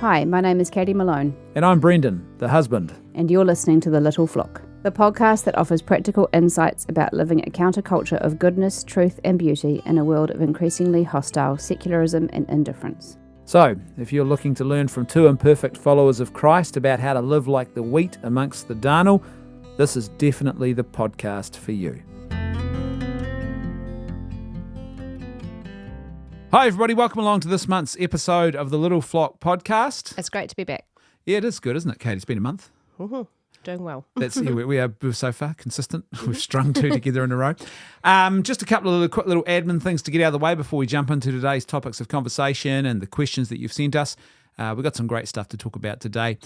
Hi, my name is Katie Malone. And I'm Brendan, the husband. And you're listening to The Little Flock, the podcast that offers practical insights about living a counterculture of goodness, truth, and beauty in a world of increasingly hostile secularism and indifference. So, if you're looking to learn from two imperfect followers of Christ about how to live like the wheat amongst the darnel, this is definitely the podcast for you. Hi everybody, welcome along to this month's episode of the Little Flock podcast. It's great to be back. Yeah, it is good, isn't it, Kate? It's been a month. Doing well. That's we're so far consistent. We've strung two together in a row. Just a couple of quick little admin things to get out of the way before we jump into today's topics of conversation and the questions that you've sent us. We've got some great stuff to talk about today.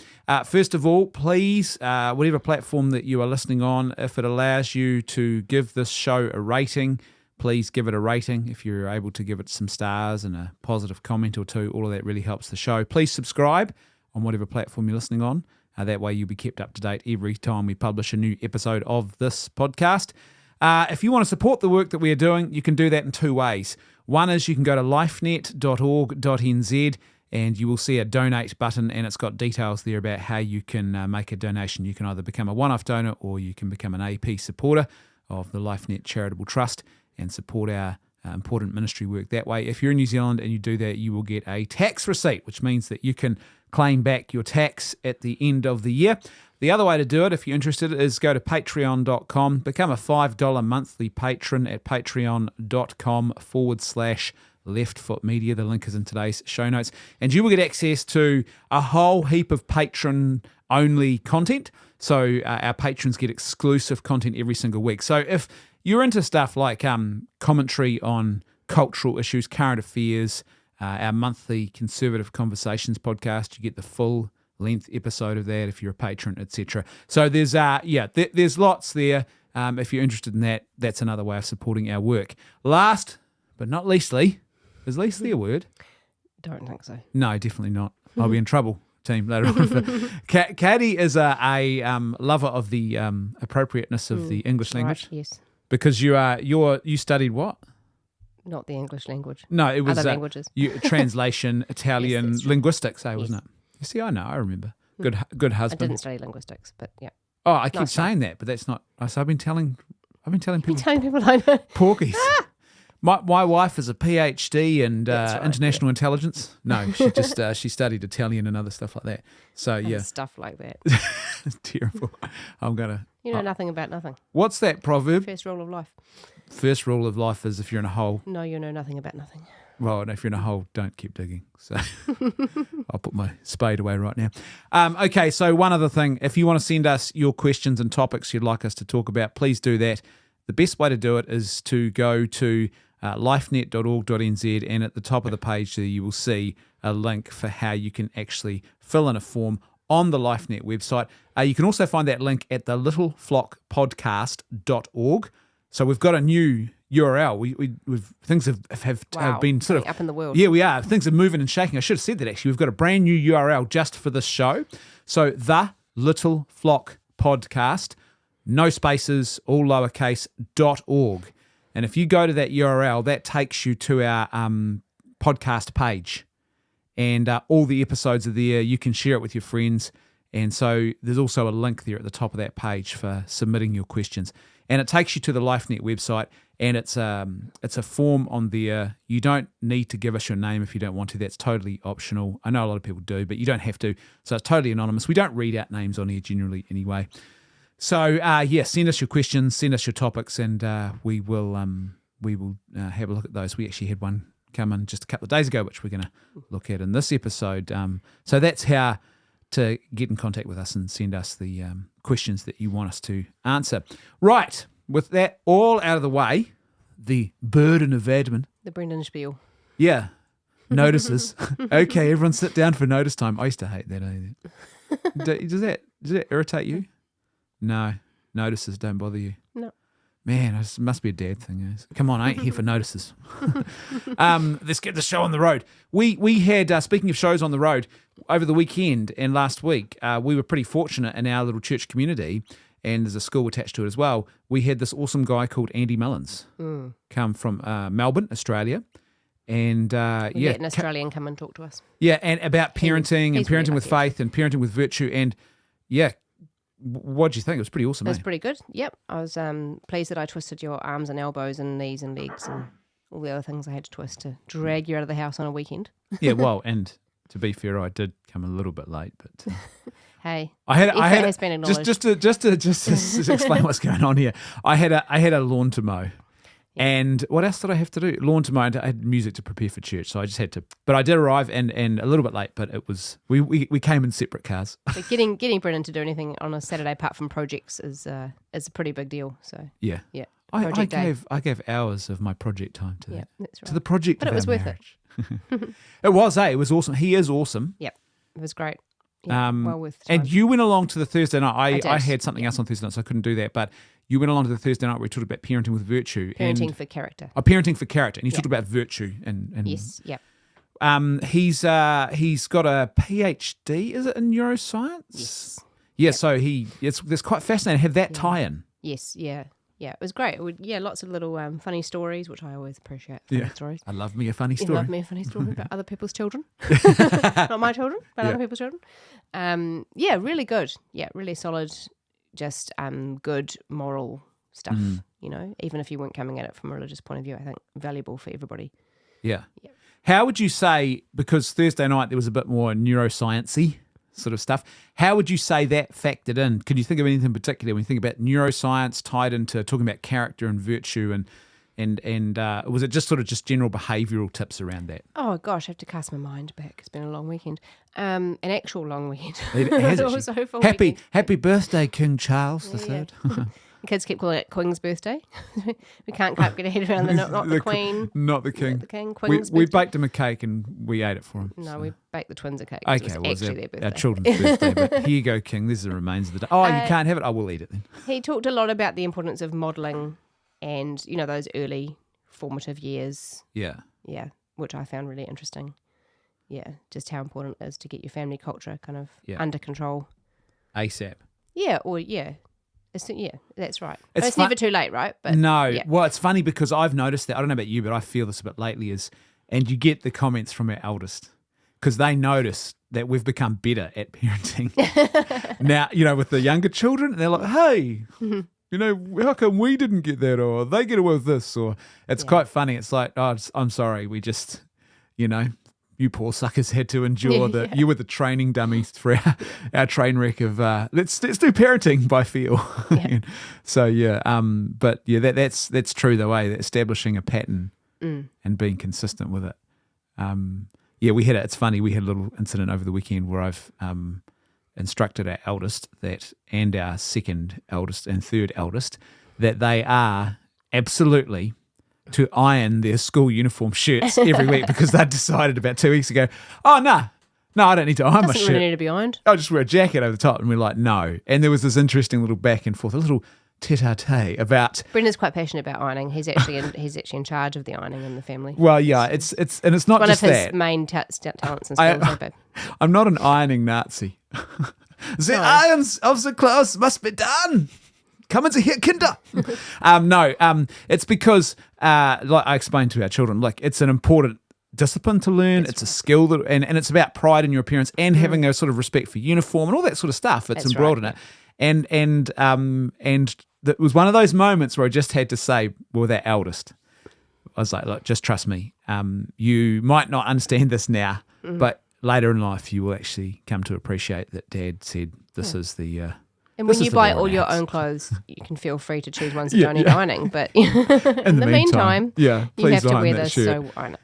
First of all, please, whatever platform that you are listening on, if it allows you to give this show a rating, please give it a rating. If you're able to give it some stars and a positive comment or two, all of that really helps the show. Please subscribe on whatever platform you're listening on. That way you'll be kept up to date every time we publish a new episode of this podcast. If you want to support the work that we are doing, you can do that in two ways. One is you can go to lifenet.org.nz and you will see a donate button, and it's got details there about how you can make a donation. You can either become a one-off donor or you can become an AP supporter of the LifeNet Charitable Trust and support our important ministry work that way. If you're in New Zealand and you do that, you will get a tax receipt, which means that you can claim back your tax at the end of the year. The other way to do it, if you're interested, is go to patreon.com, become a $5 monthly patron at patreon.com/leftfootmedia. The link is in today's show notes. And you will get access to a whole heap of patron-only content. So our patrons get exclusive content every single week. So if you're into stuff like commentary on cultural issues, current affairs, our monthly Conservative Conversations podcast, you get the full length episode of that if you're a patron, etc. So there's there's lots there. If you're interested in that, that's another way of supporting our work. Last but not leastly, is leastly a word? Don't think so. No, definitely not. I'll be in trouble, team, later on. Katie is a lover of the appropriateness of the English language. Right, yes. Because you studied what? Not the English language. No, it was other languages. Translation, Italian, yes, linguistics, wasn't it? You see, I know, I remember. Good husband. I didn't study linguistics, but yeah. Oh, I keep saying that, but that's not. So I've been telling people. Telling people I know. Porkies. My wife is a PhD in right, international intelligence. No, she just she studied Italian and other stuff like that. So yeah, stuff like that. It's terrible. I'm gonna. You know nothing about nothing. What's that proverb? First rule of life. First rule of life is if you're in a hole. No, you know nothing about nothing. Well, if you're in a hole, don't keep digging. So I'll put my spade away right now. Okay, so one other thing. If you want to send us your questions and topics you'd like us to talk about, please do that. The best way to do it is to go to lifenet.org.nz, and at the top of the page there you will see a link for how you can actually fill in a form on the LifeNet website. You can also find that link at the littleflockpodcast.org. So we've got a new URL. We've things have been sort of up in the world. Yeah, we are. Things are moving and shaking. I should have said that actually. We've got a brand new URL just for this show. So the Little Flock Podcast, no spaces, all lowercase, .org. And if you go to that URL, that takes you to our podcast page. And all the episodes are there. You can share it with your friends. And so there's also a link there at the top of that page for submitting your questions. And it takes you to the LifeNet website, and it's a form on there. You don't need to give us your name if you don't want to. That's totally optional. I know a lot of people do, but you don't have to. So it's totally anonymous. We don't read out names on here generally anyway. So send us your questions, send us your topics, and we will have a look at those. We actually had one come in just a couple of days ago, which we're going to look at in this episode. So that's how to get in contact with us and send us the questions that you want us to answer. Right, with that all out of the way, the burden of admin. The Brendan spiel. Yeah, notices. Okay, everyone sit down for notice time. I used to hate that. Does that irritate you? No, notices don't bother you. No. Man, it must be a dad thing. Come on, I ain't here for notices. Let's get the show on the road. We had, speaking of shows on the road, over the weekend and last week, we were pretty fortunate in our little church community, and there's a school attached to it as well. We had this awesome guy called Andy Mullins come from Melbourne, Australia, And We get an Australian come and talk to us. Yeah, and about parenting and he's parenting really with lucky, faith and parenting with virtue. And yeah, what do you think? It was pretty awesome. It was pretty good. Yep. I was pleased that I twisted your arms and elbows and knees and legs and all the other things I had to twist to drag you out of the house on a weekend. Yeah, well, and to be fair, I did come a little bit late, but hey, I had has been acknowledged. just to explain what's going on here. I had a lawn to mow. And what else did I have to do? Lawn to mow. I had music to prepare for church, so I just had to. But I did arrive and a little bit late. But it was we came in separate cars. But getting Brennan to do anything on a Saturday apart from projects is a pretty big deal. So yeah. I gave hours of my project time to that. That's right. To the project, but of it was our worth marriage. it. It was. It was awesome. He is awesome. Yep, it was great. Yeah, well worth the time. And you went along to the Thursday night. I I had something else on Thursday night, so I couldn't do that. But you went along to the Thursday night where we talked about parenting with virtue. Parenting for character. Parenting for character. And you talked about virtue. And yes, yep. He's got a PhD, is it, in neuroscience? Yes. Yeah, so it's quite fascinating to have that tie-in. Yes, yeah. Yeah, it was great. Lots of little funny stories, which I always appreciate. Funny stories. I love me a funny story. You love me a funny story about other people's children. Not my children, but other people's children. Really good. Yeah, really solid, just good moral stuff, even if you weren't coming at it from a religious point of view, I think valuable for everybody. Yeah. How would you say, because Thursday night there was a bit more neuroscience-y sort of stuff, how would you say that factored in? Could you think of anything in particular when you think about neuroscience tied into talking about character and virtue and was it just sort of just general behavioural tips around that? Oh gosh, I have to cast my mind back. It's been a long weekend. An actual long weekend. It has It was so full happy weekend. Happy birthday, King Charles III. The kids keep calling it Queen's birthday. We can't get a head around not the Queen. Not the King. Not the King. Queen's we birthday. baked him a cake and we ate it for him. No, we baked the twins a cake. Okay, It was actually their birthday. our children's birthday. But here you go, King. There's the remains of the day. Oh, you can't have it? I will eat it then. He talked a lot about the importance of modelling and, those early formative years. Yeah. Yeah, which I found really interesting. Yeah, just how important it is to get your family culture kind of under control. ASAP. Yeah, that's right. It's never too late, right? But no. Well, it's funny because I've noticed that. I don't know about you, but I feel this a bit lately and you get the comments from our eldest because they notice that we've become better at parenting. Now, with the younger children, they're like, hey, how come we didn't get that, or they get away with this, or it's quite funny. It's like, oh, I'm sorry, we just, you poor suckers had to endure you were the training dummies for our train wreck of let's do parenting by feel. Yeah. So but that's true though, establishing a pattern and being consistent with it. It's funny, we had a little incident over the weekend where I've instructed our eldest and our second eldest and third eldest that they are absolutely to iron their school uniform shirts every week because they decided about 2 weeks ago, oh, no, I don't need to iron my shirt. Doesn't really need to be ironed. I'll just wear a jacket over the top. And we're like, no. And there was this interesting little back and forth, a little tete-a-tete about... Brendan's quite passionate about ironing. He's actually in charge of the ironing in the family. Well, yeah, it's not one just of his that. main talents and skills. I'm not an ironing Nazi. The irons of the clothes must be done. Come here, Kinder. It's because, like I explained to our children, like it's an important discipline to learn. It's a skill and it's about pride in your appearance and having a sort of respect for uniform and all that sort of stuff. It's embroiled in it. And it was one of those moments where I just had to say, with our eldest, I was like, look, just trust me. You might not understand this now, but later in life you will actually come to appreciate that Dad said this is the... And when you buy all your own clothes, you can feel free to choose ones that don't need ironing. But in the meantime, you have to wear this, so iron it.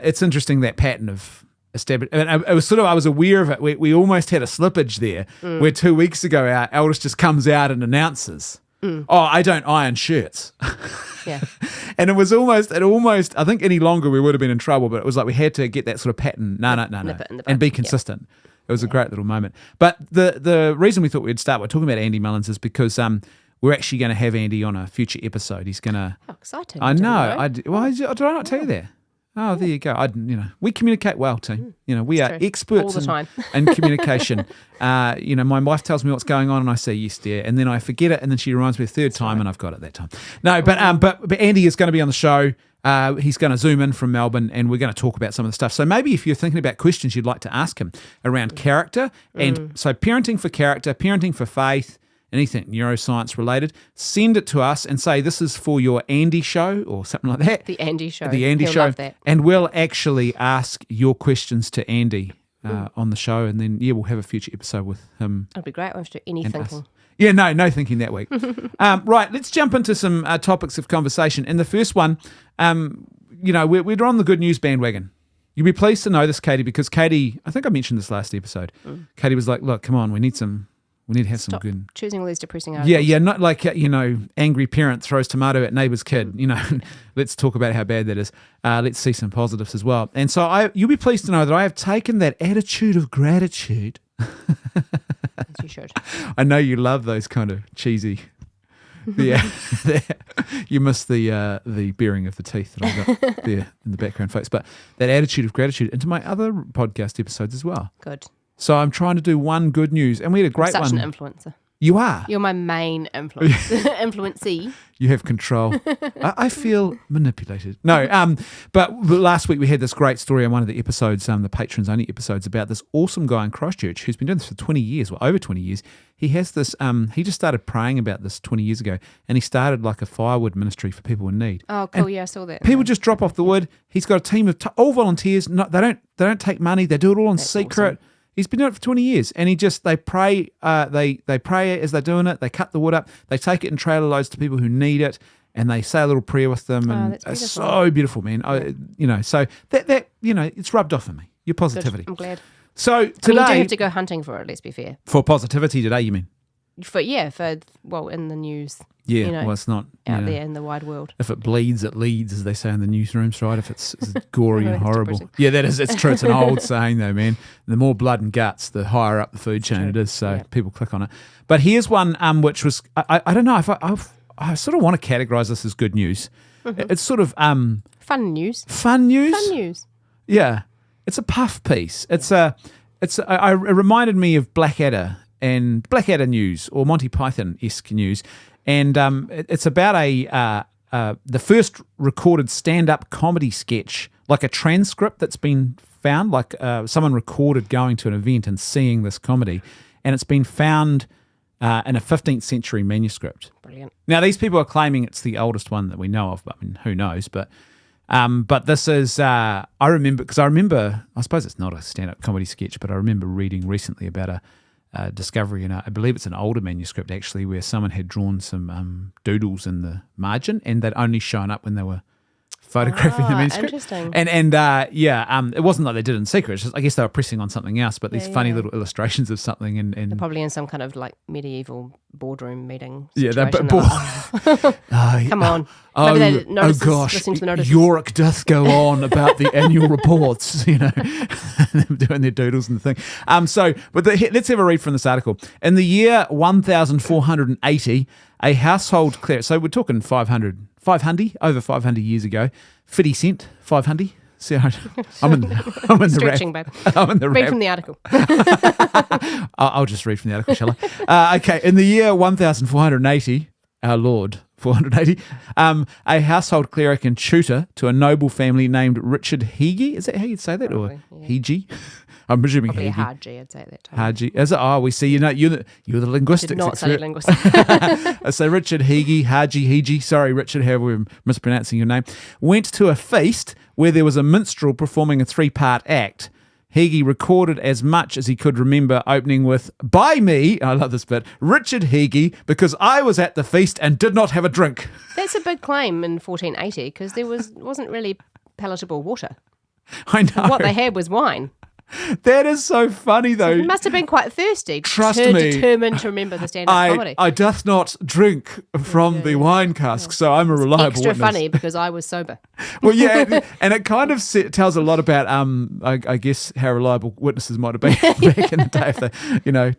It's interesting that pattern of establishing. And it was I was aware of it. We almost had a slippage there where 2 weeks ago our eldest just comes out and announces, oh, I don't iron shirts. Yeah. And it was almost, I think any longer we would have been in trouble, but it was like we had to get that sort of pattern, no, and be consistent. Yeah. It was a great little moment. But the reason we thought we'd start by talking about Andy Mullins is because we're actually going to have Andy on a future episode. He's going to... Oh, exciting. I know. Did I not tell you that? Oh, there you go. We communicate well, team. We are experts all the time. in communication. My wife tells me what's going on and I say, yes, dear. And then I forget it and then she reminds me a third time and I've got it that time. No, but Andy is going to be on the show. He's going to zoom in from Melbourne, and we're going to talk about some of the stuff. So maybe if you're thinking about questions you'd like to ask him around character, and so parenting for character, parenting for faith, anything neuroscience related, send it to us and say this is for your Andy show or something like that. The Andy show. The Andy He'll show. love that. And we'll actually ask your questions to Andy on the show, and then we'll have a future episode with him. It'll be great. I won't do any and thinking. us. Yeah, no thinking that week. Right, let's jump into some topics of conversation. And the first one, we're on the good news bandwagon. You'll be pleased to know this, Katie, because Katie, I think I mentioned this last episode. Katie was like, "Look, come on, we need to have Stop some good." choosing all these depressing articles. Yeah, not like angry parent throws tomato at neighbour's kid. Let's talk about how bad that is. Let's see some positives as well. And so you'll be pleased to know that I have taken that attitude of gratitude. As you should. I know you love those kind of cheesy. Yeah, you missed the baring of the teeth that I got there in the background, folks. But that attitude of gratitude into my other podcast episodes as well. Good. So I'm trying to do one good news, and we had a great Such one. an influencer. You are. You're my main influencee. You have control. I feel manipulated. No, but last week we had this great story on one of the episodes, the patrons only episodes, about this awesome guy in Christchurch who's been doing this for 20 years, well, over 20 years. He has this, he just started praying about this 20 years ago, and he started like a firewood ministry for people in need. Oh, cool. And yeah, I saw that. people just drop off the wood. He's got a team of all volunteers. No, they don't take money. They do it all in That's secret. awesome. He's been doing it for 20 years, and they pray. They pray as they're doing it. They cut the wood up. They take it in trailer loads to people who need it, and they say a little prayer with them. And that's it's beautiful. so beautiful, man. So that it's rubbed off on me. Your positivity. Good. I'm glad. So You today, do have to go hunting for it. Let's be fair. for positivity today, you mean? In the news. Yeah. Well, it's not out there in the wide world. If it bleeds, it leads, as they say in the newsrooms, right? If it's gory and That's horrible. depressing. Yeah, it's true. It's an old saying, though, man. The more blood and guts, the higher up the food chain it is. So people click on it. But here's one which was, I don't know, if I sort of want to categorize this as good news. It's sort of Fun news. fun news. Fun news. Yeah, it's a puff piece. It reminded me of Blackadder news or Monty Python-esque news, and it's about the first recorded stand-up comedy sketch, like a transcript that's been found, like someone recorded going to an event and seeing this comedy, and it's been found in a 15th century manuscript. Brilliant. Now, these people are claiming it's the oldest one that we know of, but I mean, who knows? But this is, I suppose it's not a stand-up comedy sketch, but I remember reading recently about a discovery, and I believe it's an older manuscript actually, where someone had drawn some doodles in the margin, and they'd only shown up when they were photographing the manuscript. Interesting. And it wasn't like they did it in secret. It's just, I guess they were pressing on something else, but these funny little illustrations of something, and They're probably in some kind of like medieval boardroom meeting. yeah, situation. Come on. Oh, Maybe they noticed gosh, listening to the notices. Yorick doth go on about the annual reports, them doing their doodles and the thing. Let's have a read from this article. In the year 1480, a household cleric, so we're talking 500, over 500 years ago, 50 cent, 500. See, I'm in the Stretching, rap. babe. I'm in the Read rap. from the article. I'll just read from the article, shall I? Okay, in the year 1480, our Lord, 480, a household cleric and tutor to a noble family named Richard Higgy. Is that how you'd say that? Probably, Or yeah. Higgy? I'm presuming Probably a Higgy. hard G, I'd say at that time. Haji. Is it? Oh, we see. You're the linguistics Did not study expert. linguistics. So Richard Higgy, Higgy. Sorry, Richard, however we're mispronouncing your name. Went to a feast where there was a minstrel performing a 3-part act. Higgy recorded as much as he could remember, opening with, "By me," I love this bit, "Richard Higgy, because I was at the feast and did not have a drink." That's a big claim in 1480 because there wasn't really palatable water. I know. What they had was wine. That is so funny, though. He must have been quite thirsty. Trust me. Determined to remember the stand-up comedy. I doth not drink from the wine cask, so I'm a reliable Extra witness. funny because I was sober. Well, yeah, and it kind of tells a lot about, I guess, how reliable witnesses might have been back in the day. If they,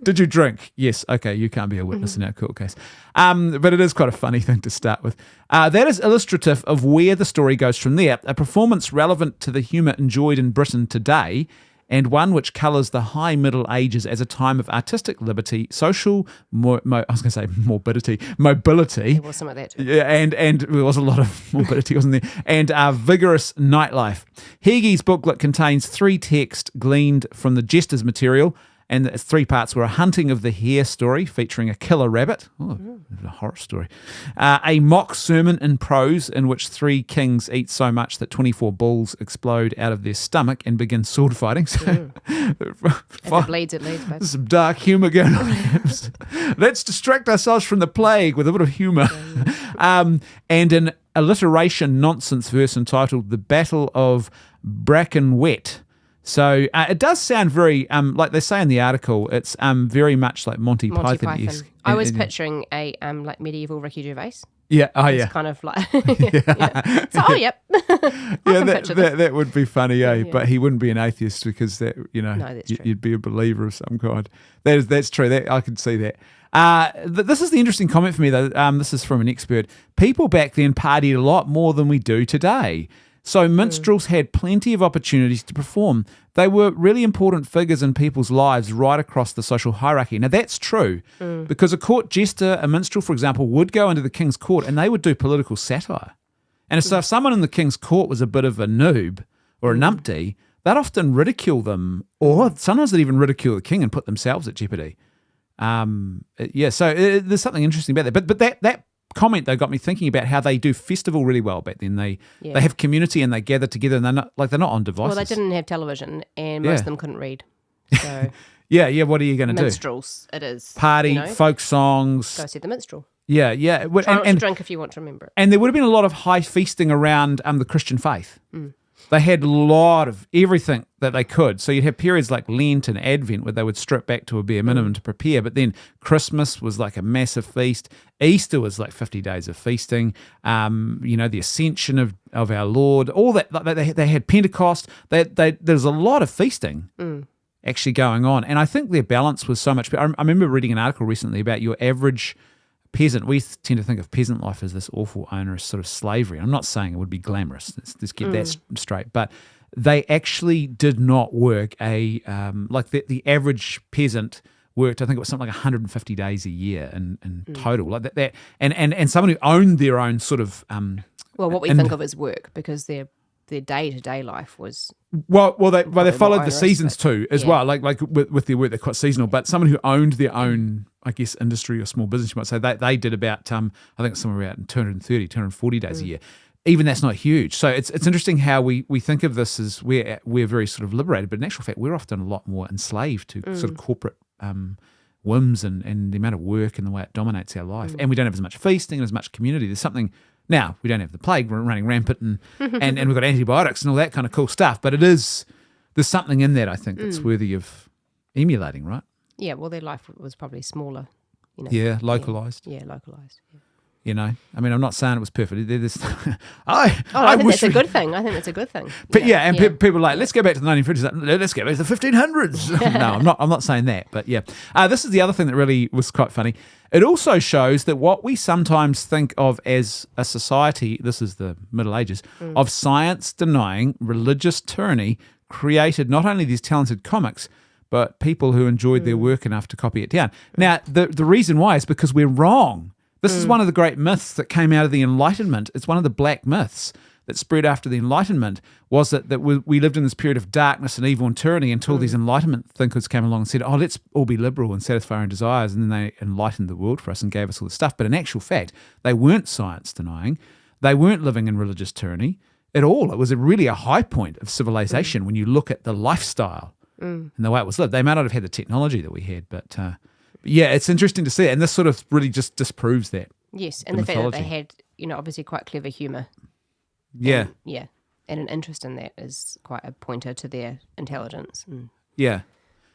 did you drink? Yes. Okay, you can't be a witness in our court case. But it is quite a funny thing to start with. That is illustrative of where the story goes from there. A performance relevant to the humour enjoyed in Britain today, and one which colours the high Middle Ages as a time of artistic liberty, social, mobility. There was some of that too. Yeah, and there was a lot of morbidity, wasn't there? And vigorous nightlife. Higgy's booklet contains 3 texts gleaned from the Jester's material, and its 3 parts were a hunting of the hare story featuring a killer rabbit, a horror story, a mock sermon in prose in which 3 kings eat so much that 24 bulls explode out of their stomach and begin sword fighting. So, If it bleeds, it leads, babe. some dark humour going on. Let's distract ourselves from the plague with a bit of humour. And an alliteration nonsense verse entitled "The Battle of Brackenwet." So it does sound very, like they say in the article, it's very much like Monty Python-esque. I was picturing a like medieval Ricky Gervais. Yeah, It's kind of like, yeah. So, yep. That would be funny, eh? Yeah. But he wouldn't be an atheist because that, No, that's true. you'd be a believer of some kind. That's true. That I can see that. This is the interesting comment for me, though. This is from an expert. People back then partied a lot more than we do today. So minstrels had plenty of opportunities to perform. They were really important figures in people's lives right across the social hierarchy. Now, that's true because a court jester, a minstrel, for example, would go into the king's court and they would do political satire. And so if someone in the king's court was a bit of a noob or a numpty, they'd often ridicule them, or sometimes they'd even ridicule the king and put themselves at jeopardy. So there's something interesting about that. But that comment though got me thinking about how they do festival really well back then. They have community and they gather together and they're not on devices. Well, they didn't have television and most of them couldn't read. So yeah. What are you going to do? minstrels, it is. Party, folk songs. Go see the minstrel. Yeah. Try not to drink if you want to remember it. And there would have been a lot of high feasting around the Christian faith. They had a lot of everything that they could. So you'd have periods like Lent and Advent where they would strip back to a bare minimum to prepare. But then Christmas was like a massive feast. Easter was like 50 days of feasting. The ascension of our Lord. All that. They had Pentecost. There's a lot of feasting actually going on. And I think their balance was so much better. I remember reading an article recently about your average peasant. We tend to think of peasant life as this awful, onerous sort of slavery. I'm not saying it would be glamorous. Let's get that straight. But they actually did not work the average peasant worked, I think it was something like 150 days a year in total. Like that, and someone who owned their own sort of what we think of as work, because their day-to-day life was they followed the seasons too as well, like with their work. They're quite seasonal, but someone who owned their own, I guess, industry or small business, you might say, they did about I think it's somewhere around 240 days a year. Even that's not huge. So it's interesting how we think of this as we're very sort of liberated, but in actual fact we're often a lot more enslaved to sort of corporate whims and the amount of work and the way it dominates our life. And we don't have as much feasting and as much community. There's something. Now, we don't have the plague running rampant and we've got antibiotics and all that kind of cool stuff, but there's something in that, I think, that's worthy of emulating, right? Yeah, well, their life was probably smaller. Yeah, localised. Yeah, localised. Yeah. I mean, I'm not saying it was perfect. I think that's a good thing. I think that's a good thing. But people are like, let's go back to the 1950s. Let's go back to the 1500s. No, I'm not saying that. But yeah, this is the other thing that really was quite funny. It also shows that what we sometimes think of as a society, this is the Middle Ages, of science-denying religious tyranny created not only these talented comics, but people who enjoyed their work enough to copy it down. Now, the reason why is because we're wrong. This is one of the great myths that came out of the Enlightenment. It's one of the black myths that spread after the Enlightenment, was that we lived in this period of darkness and evil and tyranny until these Enlightenment thinkers came along and said, let's all be liberal and satisfy our own desires, and then they enlightened the world for us and gave us all this stuff. But in actual fact, they weren't science-denying. They weren't living in religious tyranny at all. It was really a high point of civilization when you look at the lifestyle and the way it was lived. They may not have had the technology that we had, but yeah, it's interesting to see it, and this sort of really just disproves that. Yes, and the fact that they had, obviously quite clever humour. Yeah. And an interest in that is quite a pointer to their intelligence. Yeah,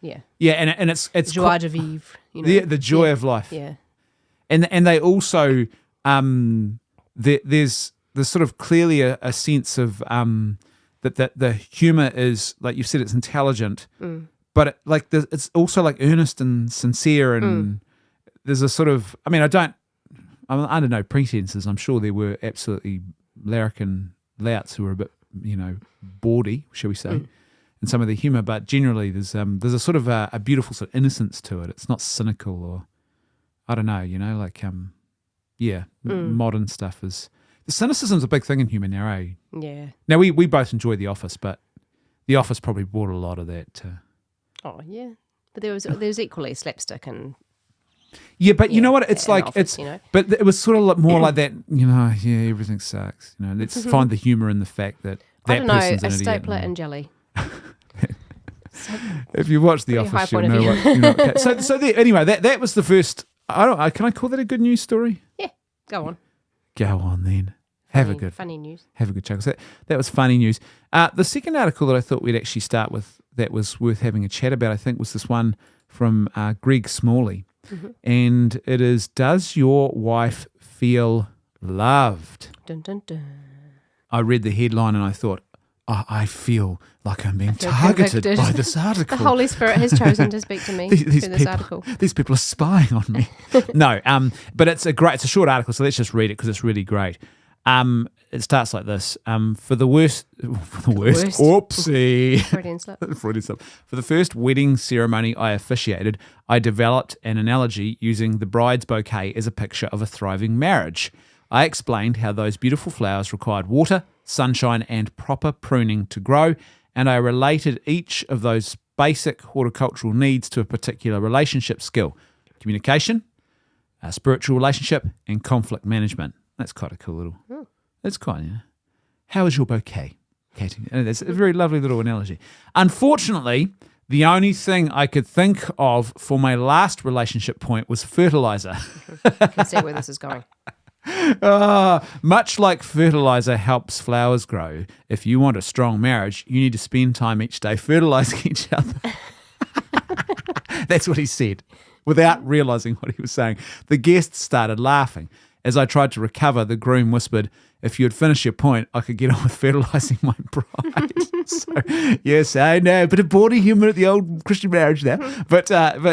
and it's joie de vivre. The joy of life. Yeah, and they also there's sort of clearly a sense of that the humour is, like you said, it's intelligent. But it's also like earnest and sincere, and there's a sort of, I'm under no pretenses. I'm sure there were absolutely larrikin louts who were a bit, bawdy, shall we say, and some of the humour, but generally there's a sort of a beautiful sort of innocence to it. It's not cynical or, I don't know, like, modern stuff is... The cynicism's a big thing in humour now, eh? Yeah. Now, we both enjoy The Office, but The Office probably brought a lot of that to... Oh, yeah. But there was equally slapstick and... Yeah, but you know what? It's like, Office, but it was sort of more like that, everything sucks. Let's find the humour in the fact that I don't know, person's an a idiot. stapler and jelly. If you watch The Office, you'll know what... Okay. So anyway, that was the first... Can I call that a good news story? Yeah, go on. Go on then. Funny news. Have a good chuckle. So that was funny news. The second article that I thought we'd actually start with that was worth having a chat about, I think, was this one from Greg Smalley. Mm-hmm. And it is, does your wife feel loved? Dun, dun, dun. I read the headline and I thought, I feel like I'm being targeted by this article. The Holy Spirit has chosen to speak to me through this article. These people are spying on me. No, but it's a short article, so let's just read it because it's really great. It starts like this. For the worst. Oopsie. Freudian slip. Freudian slip. For the first wedding ceremony I officiated, I developed an analogy using the bride's bouquet as a picture of a thriving marriage. I explained how those beautiful flowers required water, sunshine, and proper pruning to grow, and I related each of those basic horticultural needs to a particular relationship skill: communication, a spiritual relationship, and conflict management. That's quite a cool little... That's quite, How is your bouquet, Katie? That's a very lovely little analogy. Unfortunately, the only thing I could think of for my last relationship point was fertilizer. I can see where this is going. Much like fertilizer helps flowers grow, if you want a strong marriage, you need to spend time each day fertilizing each other. That's what he said, without realizing what he was saying. The guests started laughing. As I tried to recover, the groom whispered, if you had finished your point, I could get on with fertilizing my bride. So, yes, I know, but a body humour at the old Christian marriage there. But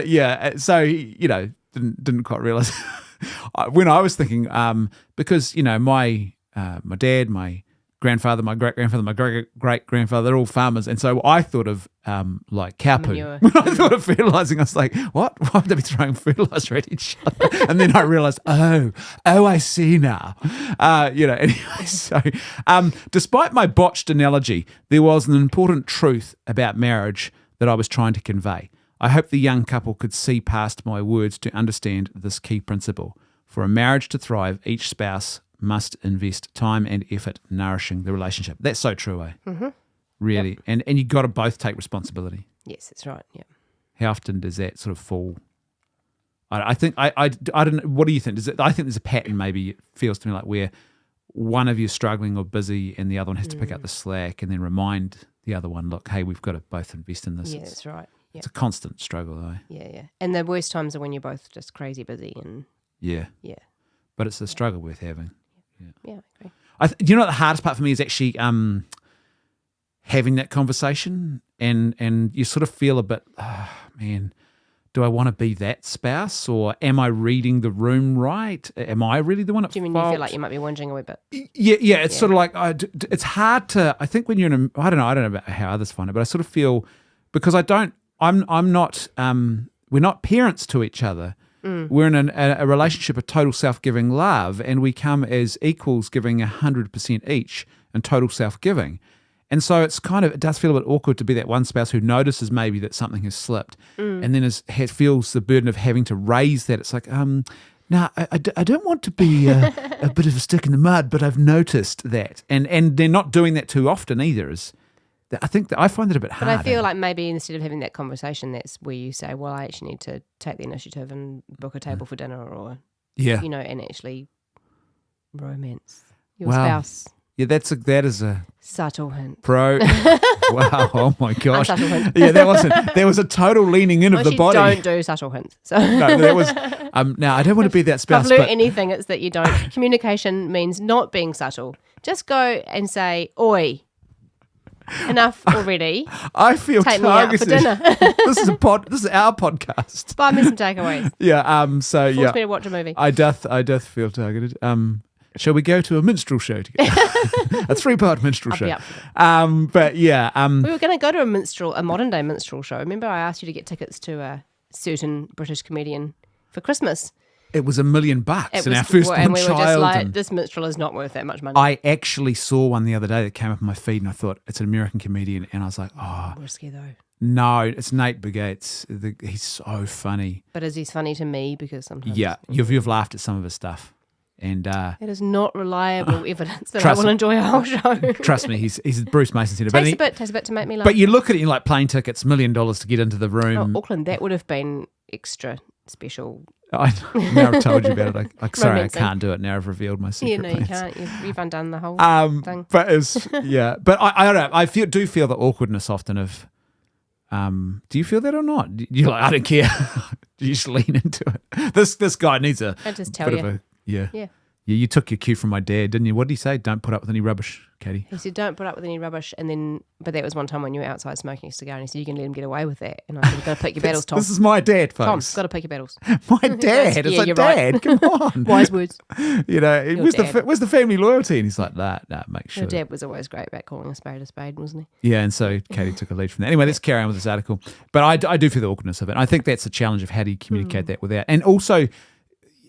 yeah, so, didn't quite realize. When I was thinking, because, my dad, my grandfather, my great-grandfather, my great-great-grandfather, they're all farmers. And so I thought of like cow poo. When I thought of fertilising, I was like, what? Why would they be throwing fertiliser at each other? And then I realised, oh, I see now. Anyway, so despite my botched analogy, there was an important truth about marriage that I was trying to convey. I hope the young couple could see past my words to understand this key principle. For a marriage to thrive, each spouse must invest time and effort nourishing the relationship. That's so true, eh? Mm-hmm. Really. Yep. And you got to both take responsibility. Yes, that's right. Yeah. How often does that sort of fall? I think I don't know. What do you think? I think there's a pattern. Maybe it feels to me like where one of you is struggling or busy, and the other one has to pick up the slack, and then remind the other one, look, hey, we've got to both invest in this. Yeah, that's right. Yep. It's a constant struggle, though. Yeah. And the worst times are when you're both just crazy busy and yeah. But it's a struggle worth having. Yeah, I agree. The hardest part for me is actually having that conversation, and you sort of feel a bit, man, do I want to be that spouse, or am I reading the room right? Am I really the one at fault? Do you mean you feel like you might be whinging a wee bit? Yeah. It's sort of like it's hard to. I think when you're in I don't know about how others find it, but I sort of feel because I'm not. We're not parents to each other. We're in a relationship of total self-giving love, and we come as equals, giving 100% each and total self-giving. And so it does feel a bit awkward to be that one spouse who notices maybe that something has slipped, and then feels the burden of having to raise that. It's like, no, I don't want to be a bit of a stick in the mud, but I've noticed that. And they're not doing that too often either. I think that I find it a bit hard. But I feel like maybe instead of having that conversation, that's where you say, well, I actually need to take the initiative and book a table for dinner or, and actually romance your spouse. Yeah, that is a subtle hint. Wow, oh my gosh. Unsubtle hint. Yeah, there was a total leaning in of the body. Don't do subtle hints. So. No, there was, now I don't want to be that spouse. If I've learned anything, it's that you don't. Communication means not being subtle. Just go and say, oi. Enough already. I feel Take targeted. me out for dinner. This is our podcast. Buy me some takeaways. Yeah. Force me to watch a movie. I doth feel targeted. Shall we go to a minstrel show together? A 3-part minstrel show. Be up for that. But yeah. We were going to go to a modern day minstrel show. Remember I asked you to get tickets to a certain British comedian for Christmas? It was $1 million and our firstborn and we were just child. like, this minstrel is not worth that much money. I actually saw one the other day that came up on my feed and I thought, it's an American comedian. And I was like, oh. Risky though. No, it's Nate Bigates. He's so funny. But is he funny to me? Because sometimes... Yeah, you've laughed at some of his stuff. And it is not reliable evidence that I trust will enjoy a whole show. Trust me, he's Bruce Mason said it. Takes a bit to make me laugh. But you look at it, you're like plane tickets, $1 million to get into the room. Oh, Auckland, that would have been extra special. Now I've told you about it. Sorry, Romancing. I can't do it. Now I've revealed my secret. Yeah, no, you plans. can't. You've undone the whole thing. But I don't know. I do feel the awkwardness often of. Do you feel that or not? You're like, I don't care. You just lean into it. This guy needs a I just tell bit you. of a yeah. Yeah. Yeah, you took your cue from my dad, didn't you? What did he say? Don't put up with any rubbish, Katie. He said, don't put up with any rubbish. But that was one time when you were outside smoking a cigar and he said, you can let him get away with that. And I said, you've got to pick your battles, Tom. This is my dad, folks. Tom, got to pick your battles. My dad. It's Yeah, like, you're Dad, right. come on. Wise words. Where's dad. the family loyalty? And he's like, nah, make sure. Your dad was always great about calling a spade, wasn't he? Yeah, and so Katie took a lead from that. Anyway, let's carry on with this article. But I do feel the awkwardness of it. I think that's a challenge of how do you communicate that without. And also,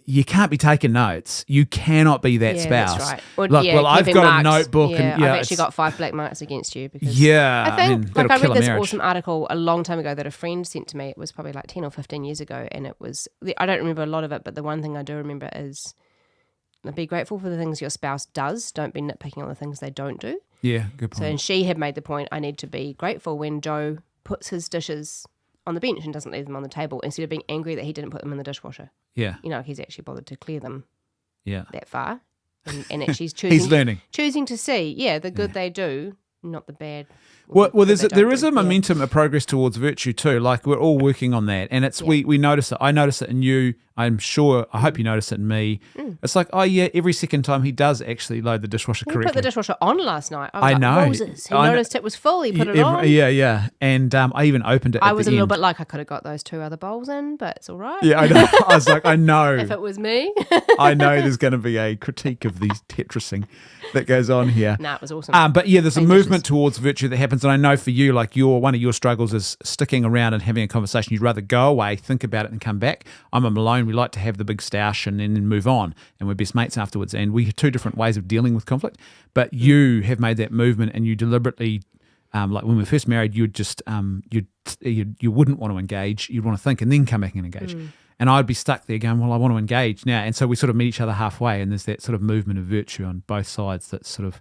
you can't be taking notes. You cannot be that spouse. That's right. Or, Like, well, I've got marks. a notebook and I've actually got 5 black marks against you because yeah, I think that'll I kill read a this marriage. awesome article a long time ago that a friend sent to me. It was probably like 10 or 15 years ago, and it was I don't remember a lot of it, but the one thing I do remember is be grateful for the things your spouse does. Don't be nitpicking on the things they don't do. Yeah, good point. So, and she had made the point, I need to be grateful when Joe puts his dishes on the bench and doesn't leave them on the table instead of being angry that he didn't put them in the dishwasher. Yeah, You know, he's actually bothered to clear them yeah. that far. And actually choosing, He's learning. choosing to see, the good they do, not the bad. Well, that there they is a don't do. momentum, a progress towards virtue too. Like we're all working on that, and we notice it. I notice it in you. I hope you notice it in me. It's like, oh yeah, every second time he does actually load the dishwasher He correctly. put the dishwasher on last night. I was I like, know. Moses. He I know. noticed it was full. He put it on. Yeah. And I even opened it. I at was the a little end. bit like, I could have got those 2 other bowls in, but it's all right. Yeah, I know. I was like, I know. If it was me. I know there's going to be a critique of these Tetrising that goes on here. Nah, it was awesome. But yeah, there's a Same movement dishes. towards virtue that happens, and I know for you, like one of your struggles is sticking around and having a conversation. You'd rather go away, think about it, and come back. I'm a Malone. We like to have the big stoush and then move on, and we're best mates afterwards. And we have 2 different ways of dealing with conflict. But you have made that movement, and you deliberately, like when we were first married, you'd just you wouldn't want to engage. You'd want to think and then come back and engage. And I'd be stuck there going, well, I want to engage now. And so we sort of meet each other halfway, and there's that sort of movement of virtue on both sides that's sort of,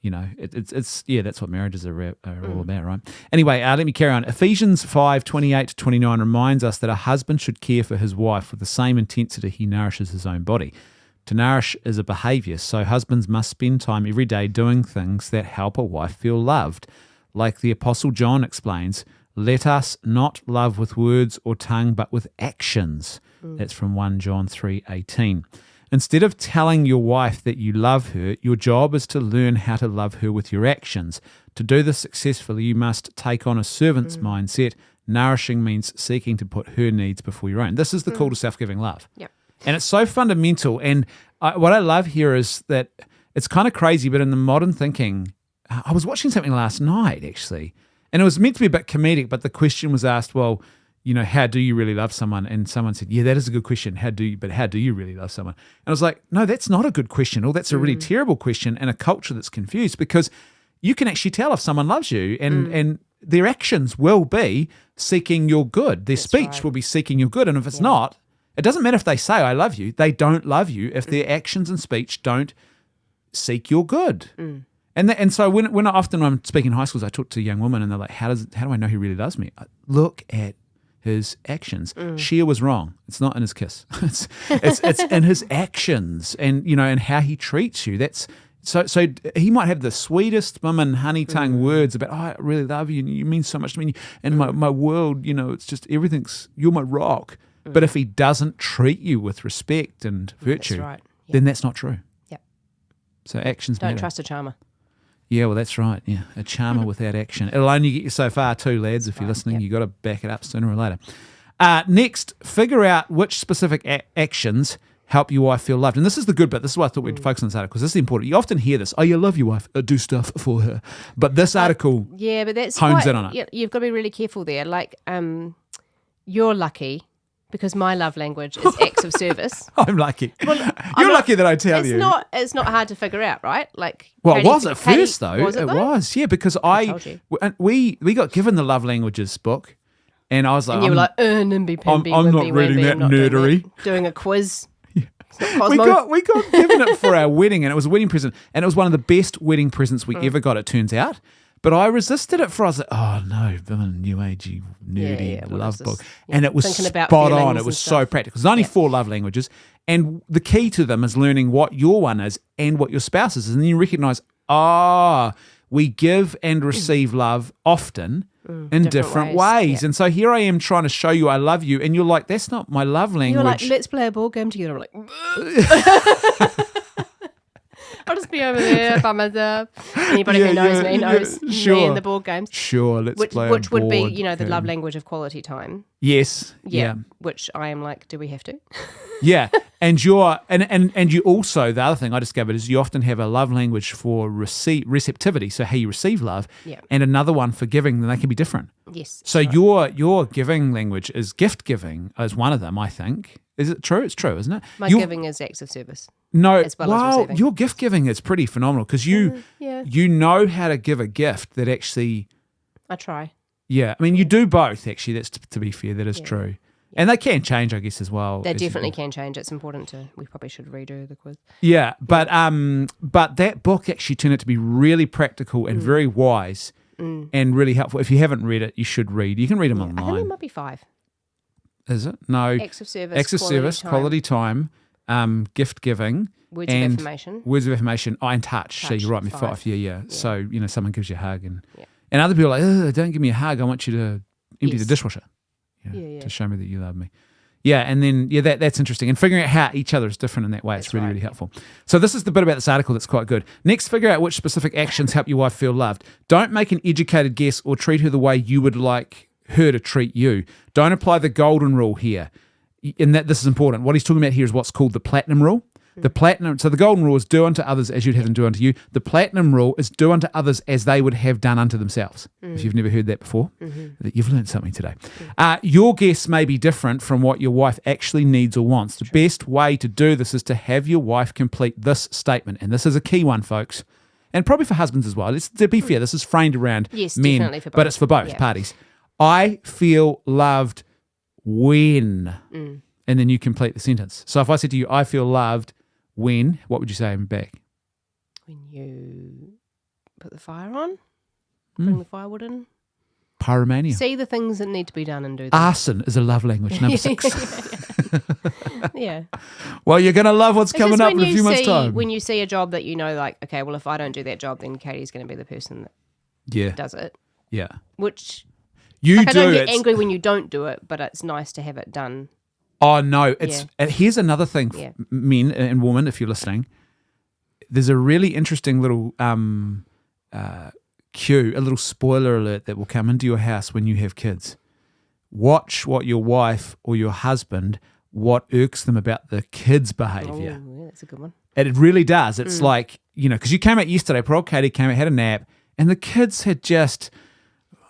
it's that's what marriages are all about, right? Anyway, let me carry on. Ephesians 5:28-29 reminds us that a husband should care for his wife with the same intensity he nourishes his own body. To nourish is a behaviour, so husbands must spend time every day doing things that help a wife feel loved. Like the Apostle John explains, let us not love with words or tongue, but with actions. That's from 1 John 3:18. Instead of telling your wife that you love her, your job is to learn how to love her with your actions. To do this successfully, you must take on a servant's mindset. Nourishing means seeking to put her needs before your own. This is the call to self-giving love. Yep. And it's so fundamental. And what I love here is that it's kind of crazy, but in the modern thinking, I was watching something last night, actually, and it was meant to be a bit comedic, but the question was asked, well, how do you really love someone? And someone said, yeah, that is a good question. How do you really love someone? And I was like, no, that's not a good question. Or that's a really terrible question, and a culture that's confused, because you can actually tell if someone loves you, and their actions will be seeking your good. Their speech right. will be seeking your good. And if it's not, it doesn't matter if they say, I love you. They don't love you if their actions and speech don't seek your good. And so when often I'm speaking in high schools, I talk to young women and they're like, how do I know he really loves me? Look at his actions. Sheer was wrong. It's not in his kiss. It's in his actions, and and how he treats you. That's so he might have the sweetest mum honey tongue words about, oh, I really love you, and you mean so much to me, and my world, it's just everything's, you're my rock. But if he doesn't treat you with respect and virtue, That's right. then that's not true. Yep. So actions Don't matter. trust a charmer. Yeah, well, that's right. Yeah, a charmer without action. It'll only get you so far too, lads. If you're listening, Yep. you got to back it up sooner or later. Next, figure out which specific actions help your wife feel loved. And this is the good bit. This is why I thought we'd focus on this article, because this is important. You often hear this, oh, you love your wife, do stuff for her. But this article but that's hones in on it. You've got to be really careful there. Like, you're lucky because my love language is acts of service. I'm lucky. You're lucky that I tell you. It's not hard to figure out, right? Like, well, it was at first, though. Was it was, yeah, because we got given the love languages book, and I was like, and you were like, nimby pimby, I'm not reading that nerdery. Doing a quiz. We got given it for our wedding, and it was a wedding present, and it was one of the best wedding presents we ever got, it turns out. But I resisted it for, I was like, oh no, new agey, nerdy love book. Yeah. And it was spot on. It was so practical. There's only 4 love languages. And the key to them is learning what your one is and what your spouse's is. And then you recognize, we give and receive love often in different ways. Yeah. And so here I am trying to show you I love you. And you're like, that's not my love language. You're like, let's play a ball game together. I'm like, I'll just be over there by myself. Anybody who knows me knows me in the board games. Sure, let's play which a board would be, the love language of quality time. Yes. Yeah. Which I am like, do we have to? Yeah. And you're and you also, the other thing I discovered is you often have a love language for receptivity, so how you receive love, and another one for giving, and they can be different. Yes. So your giving language is gift giving is one of them, I think. Is it true? It's true, isn't it? My giving is acts of service. No, as well as receiving. Your gift giving is pretty phenomenal because you know how to give a gift that actually. I try. Yeah, I mean you do both actually. That's to be fair, that is true, and they can change, I guess, as well. They definitely can change. It's important to. We probably should redo the quiz. Yeah, but that book actually turned out to be really practical and very wise and really helpful. If you haven't read it, you should read. You can read them online. I think there might be 5. Is it? No. Acts of service, quality time, gift giving, words of affirmation, and touch. So you're right, 5. Yeah. So someone gives you a hug, and other people are like, don't give me a hug. I want you to empty the dishwasher, to show me that you love me. Yeah, and then that's interesting, and figuring out how each other is different in that way. It's really really helpful. So this is the bit about this article that's quite good. Next, figure out which specific actions help your wife feel loved. Don't make an educated guess or treat her the way you would like her to treat you. Don't apply the golden rule here. And that this is important. What he's talking about here is what's called the platinum rule. So the golden rule is do unto others as you'd have them do unto you. The platinum rule is do unto others as they would have done unto themselves. If you've never heard that before, you've learned something today. Your guess may be different from what your wife actually needs or wants. The best way to do this is to have your wife complete this statement. And this is a key one, folks. And probably for husbands as well. To be fair, this is framed around men, but it's for both parties. I feel loved when, and then you complete the sentence. So if I said to you, I feel loved when, what would you say back? When you put the fire on, bring the firewood in. Pyromania. See the things that need to be done and do them. Arson is a love language, number 6. Yeah. Well, you're going to love what's coming up in a few months' time. When you see a job that like, okay, well, if I don't do that job, then Katie's going to be the person that does it. Yeah. Which... I don't get angry when you don't do it, but it's nice to have it done. Oh, no. Here's another thing, men and women, if you're listening. There's a really interesting little cue, a little spoiler alert that will come into your house when you have kids. Watch what your wife or your husband, what irks them about the kids' behaviour. Oh, yeah, that's a good one. And it really does. It's like, because you came out yesterday, poor old Katie came out, had a nap, and the kids had just...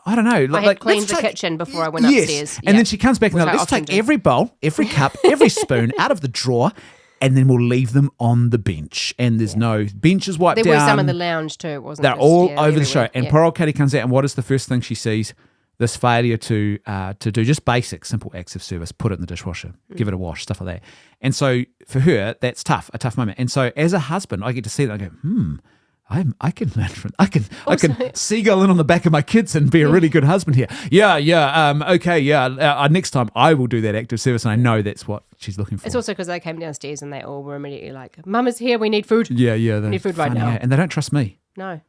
I don't know. I had cleaned the kitchen before I went upstairs. And then she comes back and like, let's take every bowl, every cup, every spoon out of the drawer, and then we'll leave them on the bench. And there's no benches wiped down. There were some in the lounge too, wasn't there? They're all over the show. And poor old Katie comes out, and what is the first thing she sees? This failure to do just basic, simple acts of service, put it in the dishwasher, give it a wash, stuff like that. And so for her, that's tough, a tough moment. And so as a husband, I get to see that. I go, I can learn from. I can seagull in on the back of my kids and be a really good husband here. Next time I will do that act of service, and I know that's what she's looking for. It's also because they came downstairs and they all were immediately like, "Mum is here. We need food." Yeah. We need food right now, and they don't trust me. No.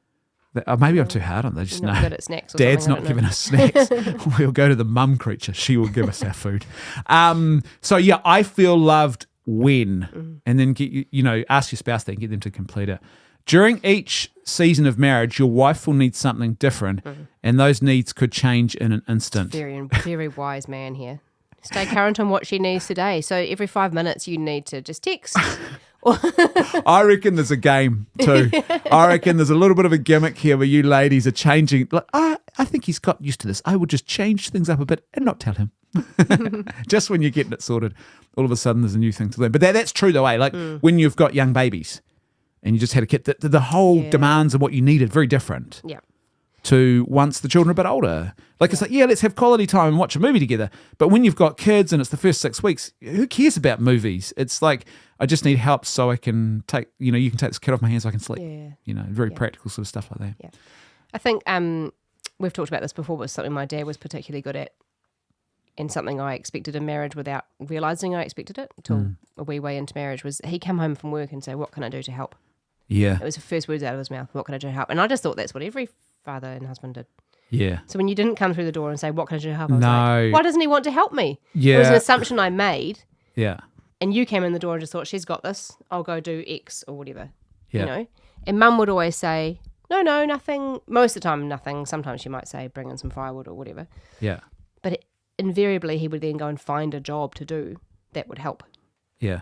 Maybe I'm too hard on them. They just know. Good at snacks. Dad's not giving us snacks. We'll go to the mum creature. She will give us our food. I feel loved when, and then ask your spouse that and get them to complete it. During each season of marriage, your wife will need something different, and those needs could change in an instant. Very, very wise man here. Stay current on what she needs today. So every 5 minutes you need to just text. I reckon there's a game too. I reckon there's a little bit of a gimmick here where you ladies are changing. Like, I think he's got used to this. I will just change things up a bit and not tell him. Just when you're getting it sorted, all of a sudden there's a new thing to learn. But that's true though, eh? Like when you've got young babies and you just had a kid, the whole demands of what you needed very different. Yeah. To once the children are a bit older. Like, it's like, let's have quality time and watch a movie together. But when you've got kids and it's the first 6 weeks, who cares about movies? It's like, I just need help so I can take, you can take this kid off my hands so I can sleep. Yeah. Very practical sort of stuff like that. Yeah. I think we've talked about this before, but something my dad was particularly good at and something I expected in marriage without realising I expected it until a wee way into marriage was he'd come home from work and say, what can I do to help? Yeah. It was the first words out of his mouth, what can I do to help? And I just thought that's what every father and husband did. Yeah. So when you didn't come through the door and say, what can I do to help? I was No. like, why doesn't he want to help me? Yeah. It was an assumption I made. Yeah. And you came in the door and just thought, she's got this. I'll go do X or whatever. Yeah. And mum would always say, no, nothing. Most of the time, nothing. Sometimes she might say, bring in some firewood or whatever. Yeah. But invariably, he would then go and find a job to do that would help. Yeah.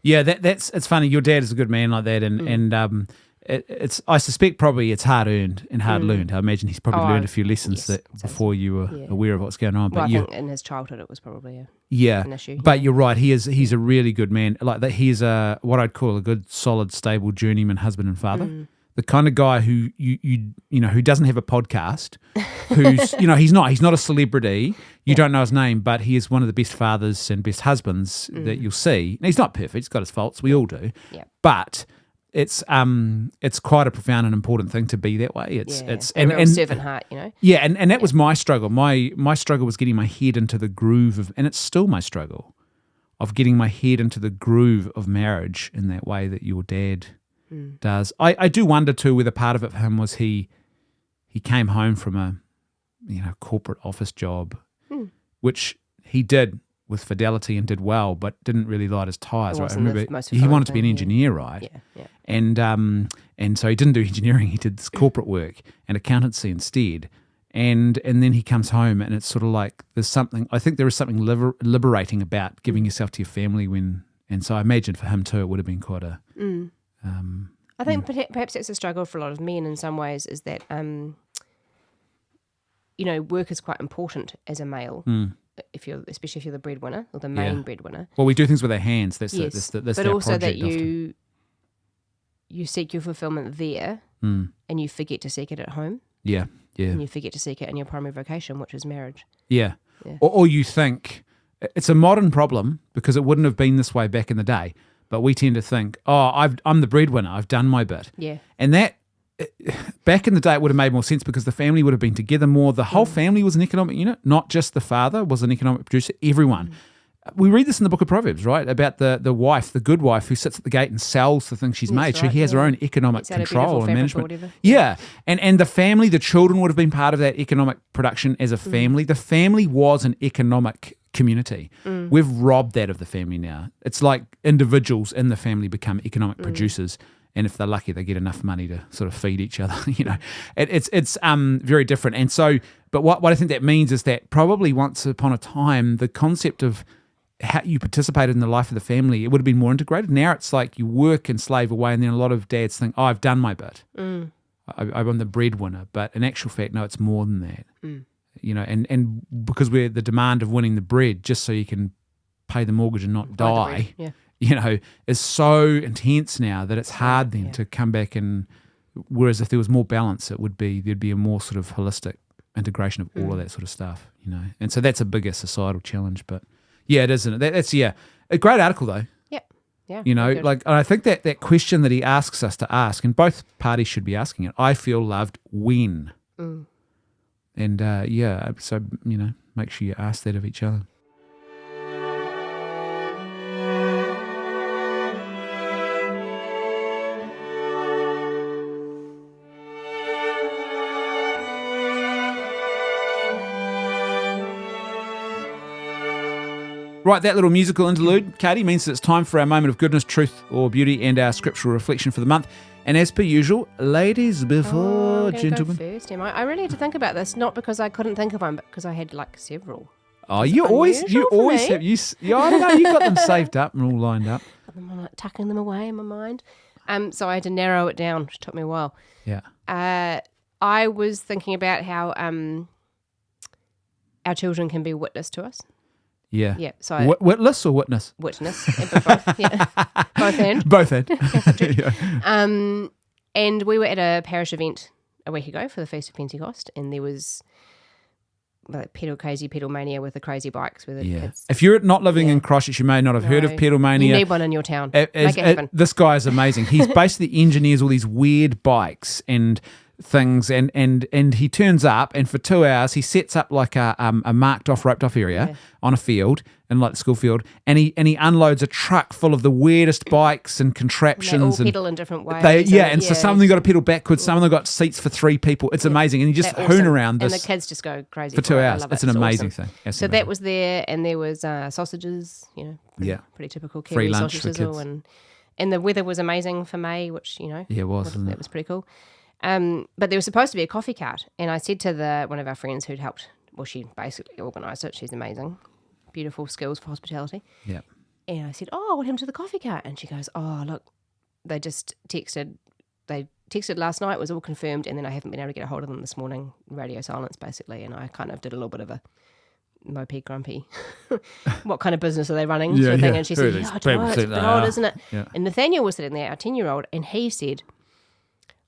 Yeah, that's it's funny. Your dad is a good man like that, and it's I suspect probably it's hard earned and hard learned. I imagine he's probably learned a few lessons before you were aware of what's going on. But I think in his childhood it was probably an issue. But you're right. He's a really good man. Like that, he's a what I'd call a good, solid, stable journeyman husband and father. The kind of guy who who doesn't have a podcast, who's he's not a celebrity. You don't know his name, but he is one of the best fathers and best husbands that you'll see. And he's not perfect; he's got his faults. We all do. Yeah. But it's quite a profound and important thing to be that way. It's a real servant heart, Yeah, and that was my struggle. My struggle was getting my head into the groove of, and it's still my struggle, of getting my head into the groove of marriage in that way that your dad does. I do wonder too whether part of it for him was he came home from a corporate office job, which he did with fidelity and did well, but didn't really light his tires. Right? I remember he wanted to be an engineer, right? Yeah. And so he didn't do engineering. He did this corporate work and accountancy instead. And then he comes home, and it's sort of like there's something. I think there is something liberating about giving yourself to your family when. And so I imagine for him too, it would have been quite a. I think perhaps it's a struggle for a lot of men in some ways, is that work is quite important as a male, especially if you're the breadwinner or the main breadwinner. Well, we do things with our hands. That's but also that you seek your fulfillment there, and you forget to seek it at home. Yeah. And you forget to seek it in your primary vocation, which is marriage. Yeah. Or you think it's a modern problem because it wouldn't have been this way back in the day. But we tend to think, I'm the breadwinner. I've done my bit. Yeah. And that, back in the day, it would have made more sense because the family would have been together more. The whole family was an economic unit, not just the father was an economic producer, everyone. We read this in the book of Proverbs, right? About the wife, the good wife who sits at the gate and sells the things she's made. Right, she has her own economic control and management. Yeah. And the family, the children would have been part of that economic production as a family. The family was an economic community. We've robbed that of the family now. It's like individuals in the family become economic producers, and if they're lucky, they get enough money to sort of feed each other. It's very different. And so, but what I think that means is that probably once upon a time, the concept of how you participated in the life of the family, it would have been more integrated. Now it's like you work and slave away, and then a lot of dads think, I've done my bit. I'm the breadwinner. But in actual fact, no, it's more than that. And because we're the demand of winning the bread just so you can pay the mortgage and not die, is so intense now that it's hard then to come back and, whereas if there was more balance, there'd be a more sort of holistic integration of all of that sort of stuff, And so that's a bigger societal challenge, but yeah, it is, isn't it? That's a great article though. Yeah. And I think that question that he asks us to ask, and both parties should be asking it, I feel loved when. And so, make sure you ask that of each other. Right, that little musical interlude, Katie, means that it's time for our moment of goodness, truth, or beauty, and our scriptural reflection for the month. And as per usual, ladies before gentlemen. Go first, am I really had to think about this, not because I couldn't think of one, but because I had several. Oh, you always have I don't know. You got them saved up and all lined up. I'm like tucking them away in my mind. So I had to narrow it down, which took me a while. Yeah. I was thinking about how our children can be witness to us. Yeah. Yeah. So witless or witness? Witness. Both. Yeah. Both end. Both end. Yeah. And we were at a parish event a week ago for the Feast of Pentecost, and there was like pedal mania with the crazy bikes with the kids. If you're not living in Christchurch, you may not have heard of pedal mania. You need one in your town. Make it happen. This guy is amazing. He's basically engineers all these weird bikes and things, and he turns up, and for 2 hours he sets up like a marked off, roped off area on a field, in like the school field, and he unloads a truck full of the weirdest bikes and contraptions. They all pedal in different ways. So some of them got to pedal backwards, some of them got seats for 3 people. It's amazing, and you just hoon around this. And the kids just go crazy for 2 hours. It's an amazing awesome. thing. That's so amazing. that was there, and there was sausages, pretty typical Kiwi Free lunch sausage for sizzle, kids. and the weather was amazing for May, which it was. That was pretty cool. But there was supposed to be a coffee cart, and I said to one of our friends who'd helped. Well, she basically organised it. She's amazing, beautiful skills for hospitality. Yeah. And I said, "Oh, what happened to the coffee cart?" And she goes, "Oh, look, they just texted. They texted last night. It was all confirmed, and then I haven't been able to get a hold of them this morning. Radio silence, basically." And I kind of did a little bit of a mopey grumpy. What kind of business are they running? Sort of thing. And she said, "Yeah, I don't know. It's a bit odd, isn't it?" Yeah. And Nathaniel was sitting there, our 10-year-old, and he said,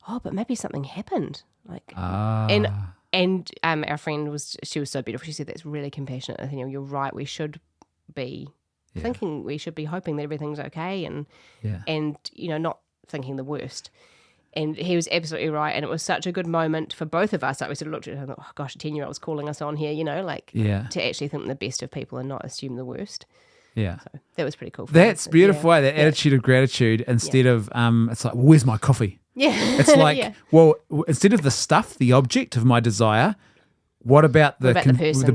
"Oh, but maybe something happened." And our friend she was so beautiful. She said, "That's really compassionate, Nathaniel. You're right. We should be thinking. We should be hoping that everything's okay, and not thinking the worst." And he was absolutely right. And it was such a good moment for both of us. Like we sort of looked at him and thought, "Oh gosh, a 10-year-old's calling us on here." To actually think the best of people and not assume the worst. Yeah. So that was pretty cool. That's beautiful. That attitude of gratitude instead of it's like, well, where's my coffee? Yeah. It's like, well, instead of the stuff, the object of my desire, what about the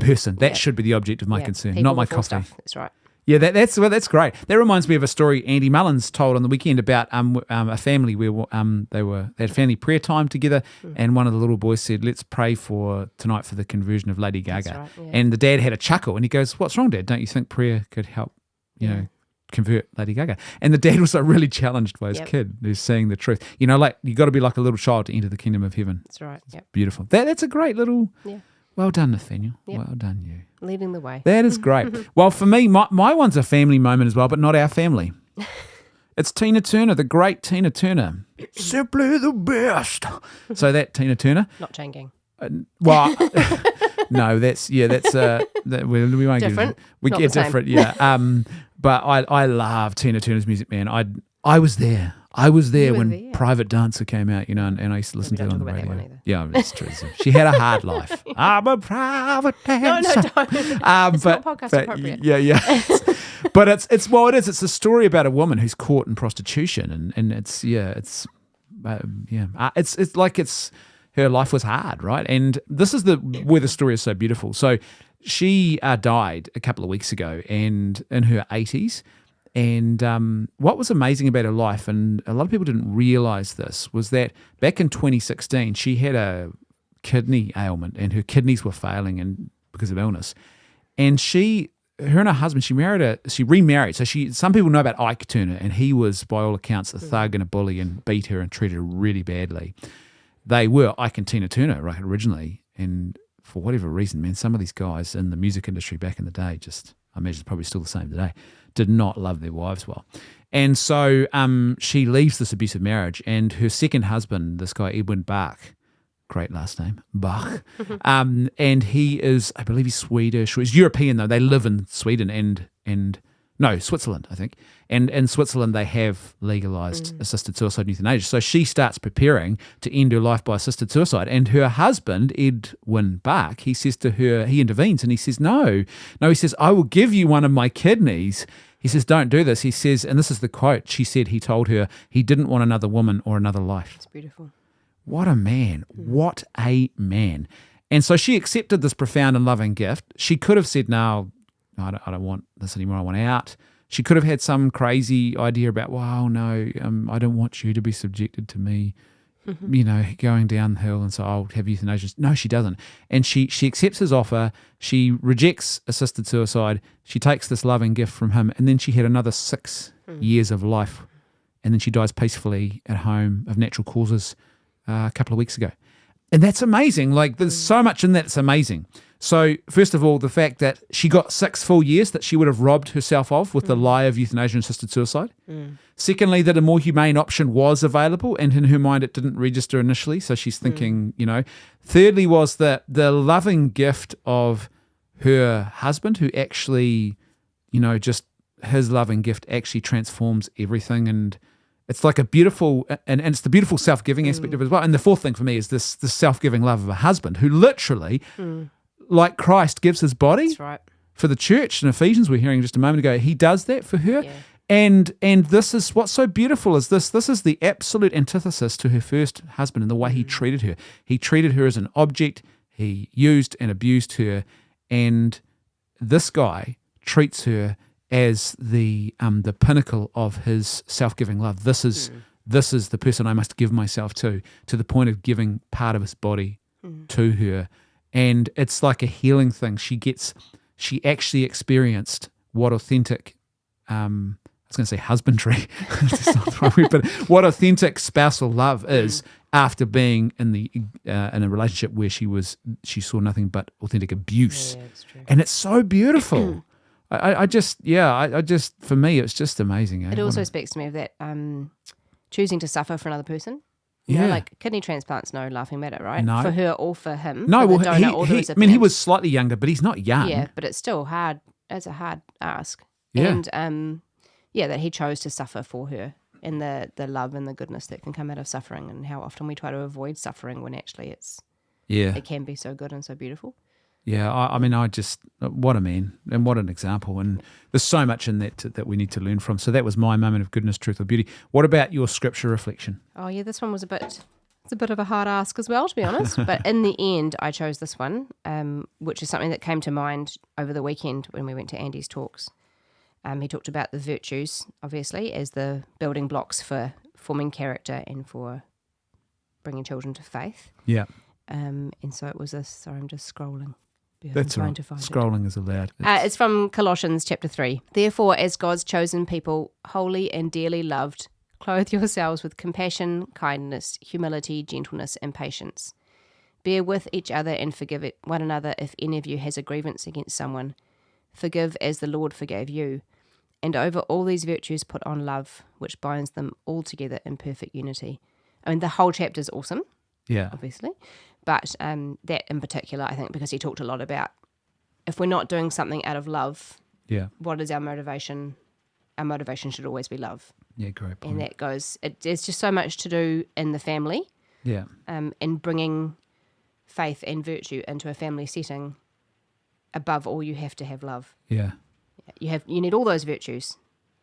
person? That should be the object of my concern, people not my before coffee. Stuff. That's right. Yeah, that's great. That reminds me of a story Andy Mullins told on the weekend about a family where they had family prayer time together, and one of the little boys said, "Let's pray for tonight for the conversion of Lady Gaga." That's right, yeah. And the dad had a chuckle, and he goes, "What's wrong, Dad? Don't you think prayer could help, convert Lady Gaga?" And the dad was like really challenged by his kid who's saying the truth. You got to be like a little child to enter the kingdom of heaven. That's right. Yep. Beautiful. That's a great little. Yeah. Well done, Nathaniel. Yep. Well done, you. Leading the way. That is great. Well, for me, my one's a family moment as well, but not our family. It's Tina Turner, the great Tina Turner. Simply the best. So that Tina Turner. Not Chain Gang. Well, no, we won't Different. We Not get the same. different, yeah. But I love Tina Turner's music, man. I was there. I was there when Private Dancer came out, and I used to listen to it on the radio. Yeah, it's true. She had a hard life. I'm a private dancer. No, don't. It's not podcast appropriate. Yeah. But it's It's a story about a woman who's caught in prostitution, and it's her life was hard, right? And this is where the story is so beautiful. So she died a couple of weeks ago, and in her 80s. And what was amazing about her life, and a lot of people didn't realize this, was that back in 2016, she had a kidney ailment, and her kidneys were failing because of illness. And her and her husband, she remarried. So some people know about Ike Turner, and he was, by all accounts, a thug and a bully and beat her and treated her really badly. They were Ike and Tina Turner, right, originally. And for whatever reason, man, some of these guys in the music industry back in the day, I imagine it's probably still the same today, did not love their wives well. And so she leaves this abusive marriage, and her second husband, this guy Edwin Bach, great last name, Bach, and he is, I believe he's Swedish, or he's European though. They live in Sweden and Switzerland, I think. And in Switzerland, they have legalized assisted suicide and euthanasia. So she starts preparing to end her life by assisted suicide. And her husband, Edwin Bach, he says to her, he intervenes and he says, no, he says, "I will give you one of my kidneys." He says, "Don't do this." He says, and this is the quote, she said he told her he didn't want another woman or another life. It's beautiful. What a man. What a man. And so she accepted this profound and loving gift. She could have said, "No, I don't want this anymore. I want out." She could have had some crazy idea about, "Wow, no, I don't want you to be subjected to me. going downhill and so I'll have euthanasia. No, she doesn't. And she accepts his offer. She rejects assisted suicide. She takes this loving gift from him, and then she had another 6 years of life, and then she dies peacefully at home of natural causes a couple of weeks ago. And that's amazing. Like, there's so much in that that's amazing. So, first of all, the fact that she got 6 full years that she would have robbed herself of with the lie of euthanasia and assisted suicide. Secondly, that a more humane option was available, and in her mind it didn't register initially, so she's thinking, Thirdly was that the loving gift of her husband, who actually, just his loving gift actually transforms everything, and it's like a beautiful, and it's the beautiful self-giving aspect of it as well. And the fourth thing for me is this self-giving love of a husband who literally, like Christ, gives his body for the church. In Ephesians, we're hearing just a moment ago, he does that for her. Yeah. And this is what's so beautiful is this is the absolute antithesis to her first husband and the way he treated her. He treated her as an object. He used and abused her. And this guy treats her as the pinnacle of his self-giving love. This is the person I must give myself to the point of giving part of his body to her. And it's like a healing thing. She actually experienced what authentic, I was going to say husbandry, that's not the right word, but what authentic spousal love is after being in a relationship where she saw nothing but authentic abuse. Yeah, that's true. And it's so beautiful. I just, for me, it's just amazing. It also speaks to me of that choosing to suffer for another person. Like kidney transplants, no laughing matter, right? No. For her or for him. No, well, he was slightly younger, but he's not young. Yeah, but it's still hard. It's a hard ask. Yeah. And, that he chose to suffer for her, and the love and the goodness that can come out of suffering, and how often we try to avoid suffering when actually it can be so good and so beautiful. Yeah, I just, what a man, and what an example. And there's so much in that we need to learn from. So that was my moment of goodness, truth, or beauty. What about your scripture reflection? Oh, yeah, this one was a bit of a hard ask as well, to be honest. But in the end, I chose this one, which is something that came to mind over the weekend when we went to Andy's talks. He talked about the virtues, obviously, as the building blocks for forming character and for bringing children to faith. Yeah. And so it was this. Sorry, I'm just scrolling. That's right. Scrolling is allowed. It's from Colossians chapter 3. Therefore, as God's chosen people, holy and dearly loved, clothe yourselves with compassion, kindness, humility, gentleness, and patience. Bear with each other and forgive one another if any of you has a grievance against someone. Forgive as the Lord forgave you. And over all these virtues put on love, which binds them all together in perfect unity. I mean, the whole chapter is awesome. Yeah. Obviously. But that in particular, I think, because he talked a lot about if we're not doing something out of love, what is our motivation? Our motivation should always be love. Yeah, great point. And that there's just so much to do in the family. Yeah. In bringing faith and virtue into a family setting. Above all, you have to have love. Yeah. You need all those virtues.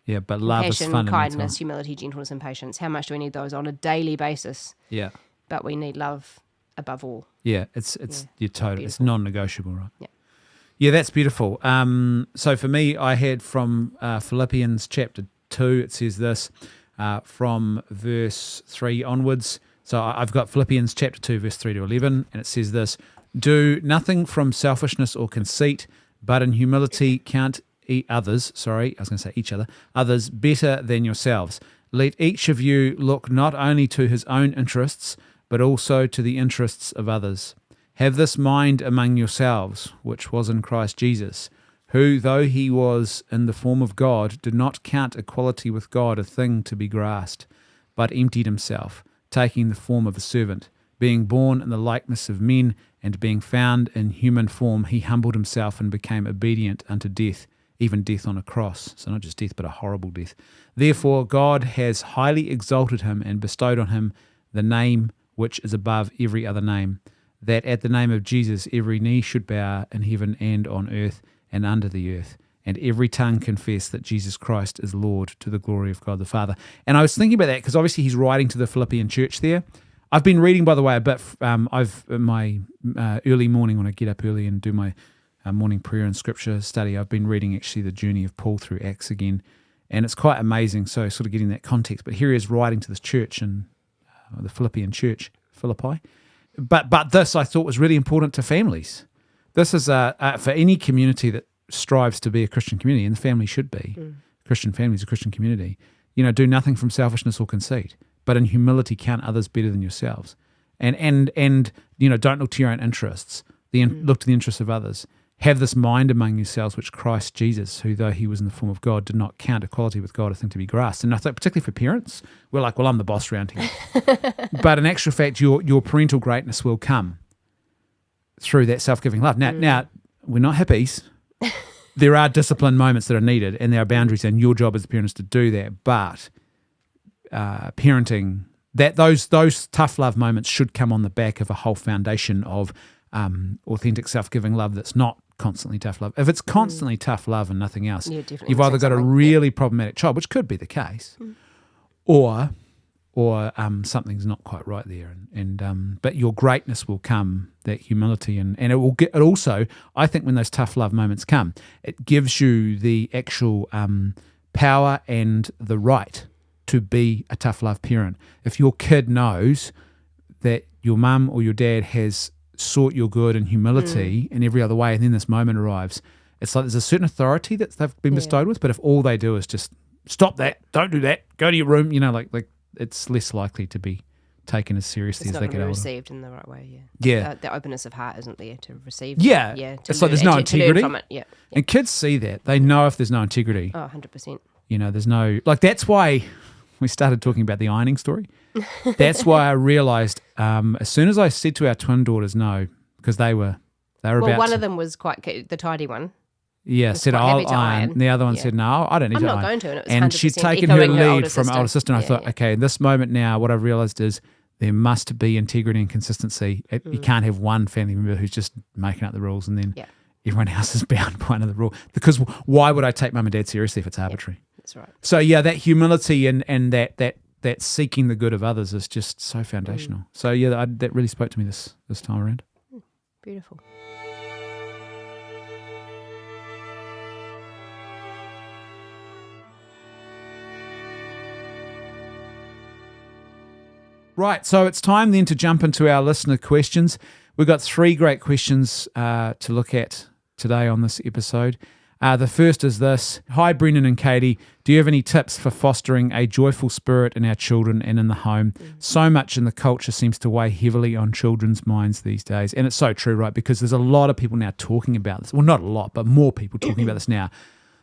Yeah, but love is fundamental. Kindness, humility, gentleness, and patience. How much do we need those on a daily basis? Yeah. But we need love above all. Yeah, it's your total. Beautiful. It's non-negotiable, right? Yeah. Yeah, that's beautiful. So for me, I had from Philippians chapter 2, it says this, from verse 3 onwards. So I've got Philippians chapter 2, verse 3 to 11, and it says this, do nothing from selfishness or conceit, but in humility count each others better than yourselves. Let each of you look not only to his own interests, but also to the interests of others. Have this mind among yourselves, which was in Christ Jesus, who, though he was in the form of God, did not count equality with God a thing to be grasped, but emptied himself, taking the form of a servant. Being born in the likeness of men, and being found in human form, he humbled himself and became obedient unto death, even death on a cross. So not just death, but a horrible death. Therefore God has highly exalted him and bestowed on him the name which is above every other name, that at the name of Jesus every knee should bow in heaven and on earth and under the earth, and every tongue confess that Jesus Christ is Lord, to the glory of God the Father. And I was thinking about that because obviously he's writing to the Philippian church there. I've been reading, by the way, a bit. I've in my early morning when I get up early and do my morning prayer and scripture study, I've been reading actually the journey of Paul through Acts again, and it's quite amazing. So sort of getting that context. But here he is writing to this church in the Philippian church, Philippi. But this I thought was really important to families. This is for any community that strives to be a Christian community, and the family should be. Christian families, a Christian community. Do nothing from selfishness or conceit, but in humility count others better than yourselves. And don't look to your own interests. Look to the interests of others. Have this mind among yourselves, which Christ Jesus, who though he was in the form of God, did not count equality with God a thing to be grasped. And I think particularly for parents, we're like, well, I'm the boss around here. But in actual fact, your parental greatness will come through that self-giving love. Now we're not hippies. There are discipline moments that are needed, and there are boundaries, and your job as a parent is to do that. But parenting, those tough love moments should come on the back of a whole foundation of authentic self-giving love that's not constantly tough love. If it's constantly tough love and nothing else, you've either got a really problematic child, which could be the case, or something's not quite right there. But your greatness will come, that humility, and it will get. It also, I think, when those tough love moments come, it gives you the actual power and the right to be a tough love parent. If your kid knows that your mum or your dad has sought your good and humility in every other way, and then this moment arrives, it's like there's a certain authority that they've been bestowed with, but if all they do is just stop that, don't do that, go to your room, like it's less likely to be taken as seriously as they get older. It's not received in the right way, the openness of heart isn't there to receive. It's like there's no integrity from it. And kids see that. They know if there's no integrity. 100%. There's no, that's why we started talking about the ironing story. That's why I realised as soon as I said to our twin daughters no, because they were about one of them was quite the tidy one. Yeah, said I'll iron. And the other one said no, I don't need to iron. I'm not going to. And, it was and she'd taken her lead from older sister. And I thought, okay, in this moment now, what I've realised is there must be integrity and consistency. You can't have one family member who's just making up the rules and then everyone else is bound by another rule. Because why would I take mum and dad seriously if it's arbitrary? That's right. So that humility and that seeking the good of others is just so foundational. So that really spoke to me this time around. Beautiful. Right, so it's time then to jump into our listener questions. We've got 3 great questions to look at today on this episode. The first is this. Hi, Brendan and Katie. Do you have any tips for fostering a joyful spirit in our children and in the home? So much in the culture seems to weigh heavily on children's minds these days. And it's so true, right? Because there's a lot of people now talking about this. Well, not a lot, but more people talking about this now.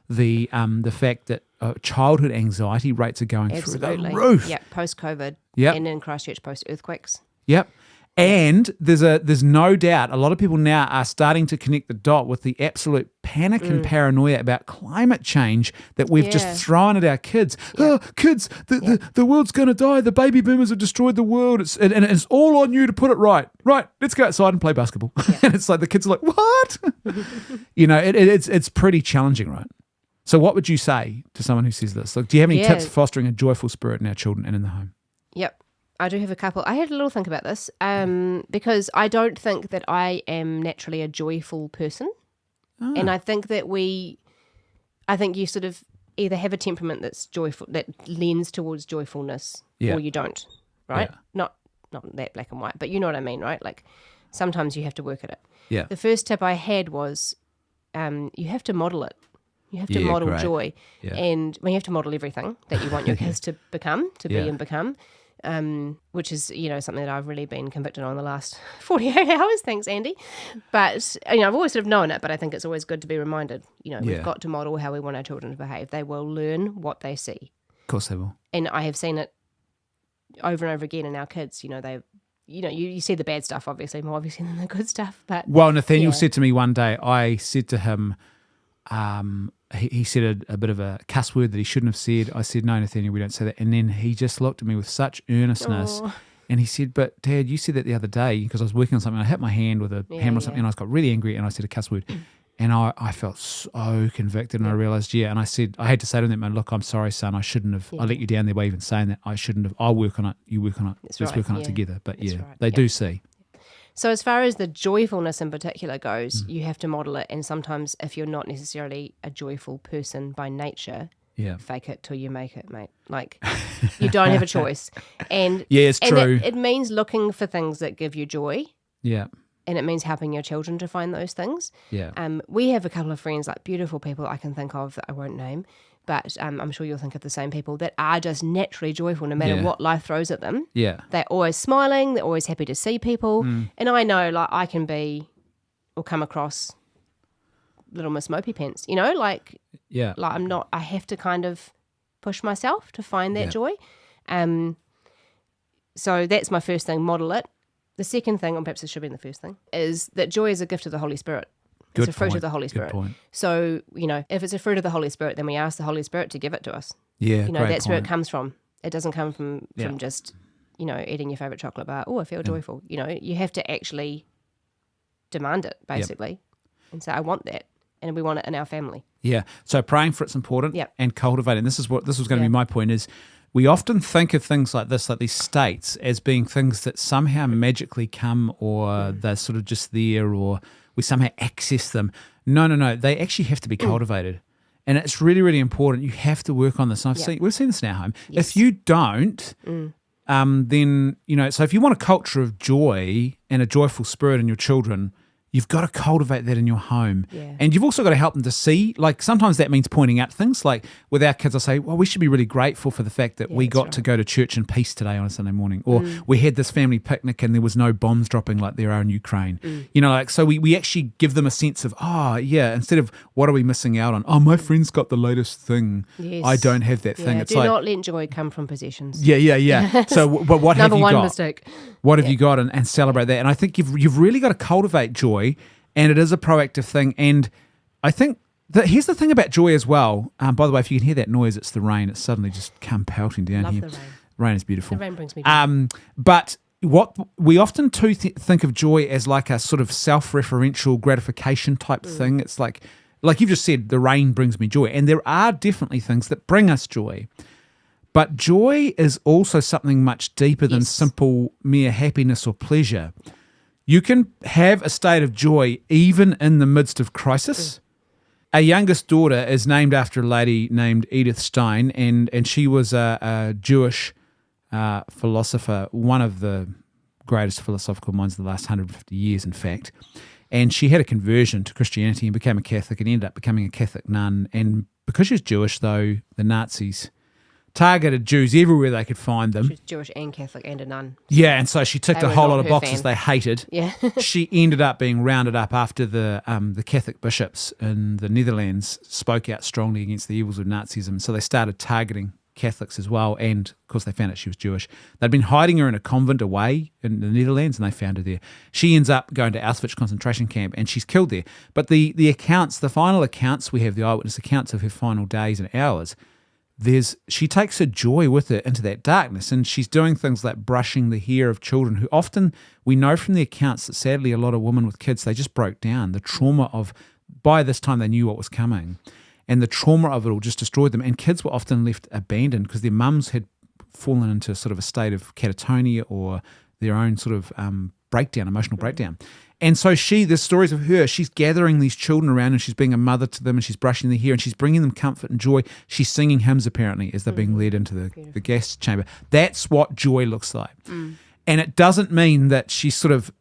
The fact that childhood anxiety rates are going through the roof. Yeah, post-COVID and in Christchurch post-earthquakes. Yep. And there's no doubt a lot of people now are starting to connect the dot with the absolute panic and paranoia about climate change that we've just thrown at our kids. Oh, kids, the world's going to die. The baby boomers have destroyed the world. And it's all on you to put it right. Right, let's go outside and play basketball. And it's like the kids are like, what? It's pretty challenging, right? So what would you say to someone who says this? Like, do you have any tips for fostering a joyful spirit in our children and in the home? Yep. I do have a couple. I had a little think about this because I don't think that I am naturally a joyful person. Oh. And I think that you sort of either have a temperament that's joyful, that leans towards joyfulness, or you don't, right? Yeah. Not that black and white, but you know what I mean, right? Like sometimes you have to work at it. Yeah. The first tip I had was you have to model it. You have to model joy. Yeah. And you have to model everything that you want your kids to become, be and become. Which is, something that I've really been convicted on the last 48 hours, thanks, Andy. But, I've always sort of known it, but I think it's always good to be reminded, we've got to model how we want our children to behave. They will learn what they see. Of course they will. And I have seen it over and over again in our kids. You see the bad stuff, obviously, more obviously than the good stuff. But well, Nathaniel said to me one day, I said to him, he said a bit of a cuss word that he shouldn't have said. I said, no, Nathaniel, we don't say that. And then he just looked at me with such earnestness. And he said, but Dad, you said that the other day because I was working on something. I hit my hand with a hammer or something and I got really angry and I said a cuss word. And I felt so convicted and I realised, and I said, I had to say to them, look, I'm sorry, son, I shouldn't have. I let you down there by even saying that. I shouldn't have. I'll work on it. You work on it. Let's work on it together. But they do see. So as far as the joyfulness in particular goes, you have to model it. And sometimes if you're not necessarily a joyful person by nature, Yeah. Fake it till you make it, mate. Like, you don't have a choice. And Yeah, it's true. It means looking for things that give you joy. Yeah. And it means helping your children to find those things. Yeah. We have a couple of friends, like beautiful people I can think of that I won't name, but I'm sure you'll think of the same people that are just naturally joyful no matter what life throws at them. Yeah. They're always smiling. They're always happy to see people. And I know, like, I can be or come across Little Miss Mopey Pants, you know, like I'm not, I have to kind of push myself to find that joy. So that's my first thing, model it. The second thing, or perhaps it should be the first thing, is that joy is a gift of the Holy Spirit. It's a fruit of the Holy Spirit. So, you know, if it's a fruit of the Holy Spirit, then we ask the Holy Spirit to give it to us. Yeah, you know, that's where it comes from. It doesn't come from just, you know, eating your favorite chocolate bar. Oh, I feel joyful. You know, you have to actually demand it, basically, and say, I want that. And we want it in our family. Yeah. So praying for it's important and cultivating. This was going to be my point is we often think of things like this, like these states, as being things that somehow magically come or they're sort of just there or we somehow access them. No. They actually have to be cultivated. And it's really, really important. You have to work on this. And we've seen this in our home. Yes. If you don't, then, you know, so if you want a culture of joy and a joyful spirit in your children, you've got to cultivate that in your home. Yeah. And you've also got to help them to see, like sometimes that means pointing out things. Like with our kids, I say, well, we should be really grateful for the fact that we got to go to church in peace today on a Sunday morning. Or we had this family picnic and there was no bombs dropping like there are in Ukraine. You know, like, so we actually give them a sense of, instead of what are we missing out on? Oh, my friend's got the latest thing. Yes. I don't have that thing. It's do not let joy come from possessions. Yeah. So but what have you got? Number one mistake. What have you got? And celebrate that. And I think you've really got to cultivate joy. And it is a proactive thing. And I think that here's the thing about joy as well. By the way, if you can hear that noise, it's the rain. It's suddenly just come pelting down here. Love the rain. Rain is beautiful. The rain brings me joy. But what we often too think of joy as like a sort of self-referential gratification type thing. It's like you've just said, the rain brings me joy. And there are definitely things that bring us joy. But joy is also something much deeper than simple mere happiness or pleasure. You can have a state of joy even in the midst of crisis. Our youngest daughter is named after a lady named Edith Stein, and she was a Jewish philosopher, one of the greatest philosophical minds of the last 150 years, in fact. And she had a conversion to Christianity and became a Catholic and ended up becoming a Catholic nun. And because she's Jewish, though, the Nazis targeted Jews everywhere they could find them. She was Jewish and Catholic and a nun. Yeah, and so she ticked a whole lot of boxes they hated. Yeah. She ended up being rounded up after the Catholic bishops in the Netherlands spoke out strongly against the evils of Nazism. So they started targeting Catholics as well, and of course they found out she was Jewish. They'd been hiding her in a convent away in the Netherlands, and they found her there. She ends up going to Auschwitz concentration camp, and she's killed there. But the accounts, the final accounts, we have the eyewitness accounts of her final days and hours. She takes her joy with her into that darkness, and she's doing things like brushing the hair of children who often, we know from the accounts that sadly a lot of women with kids, they just broke down. The trauma of, by this time they knew what was coming, and the trauma of it all just destroyed them. And kids were often left abandoned because their mums had fallen into sort of a state of catatonia or their own sort of emotional breakdown. And so there's stories of her, she's gathering these children around and she's being a mother to them and she's brushing their hair and she's bringing them comfort and joy. She's singing hymns apparently as they're being led into the gas chamber. That's what joy looks like. And it doesn't mean that she's sort of,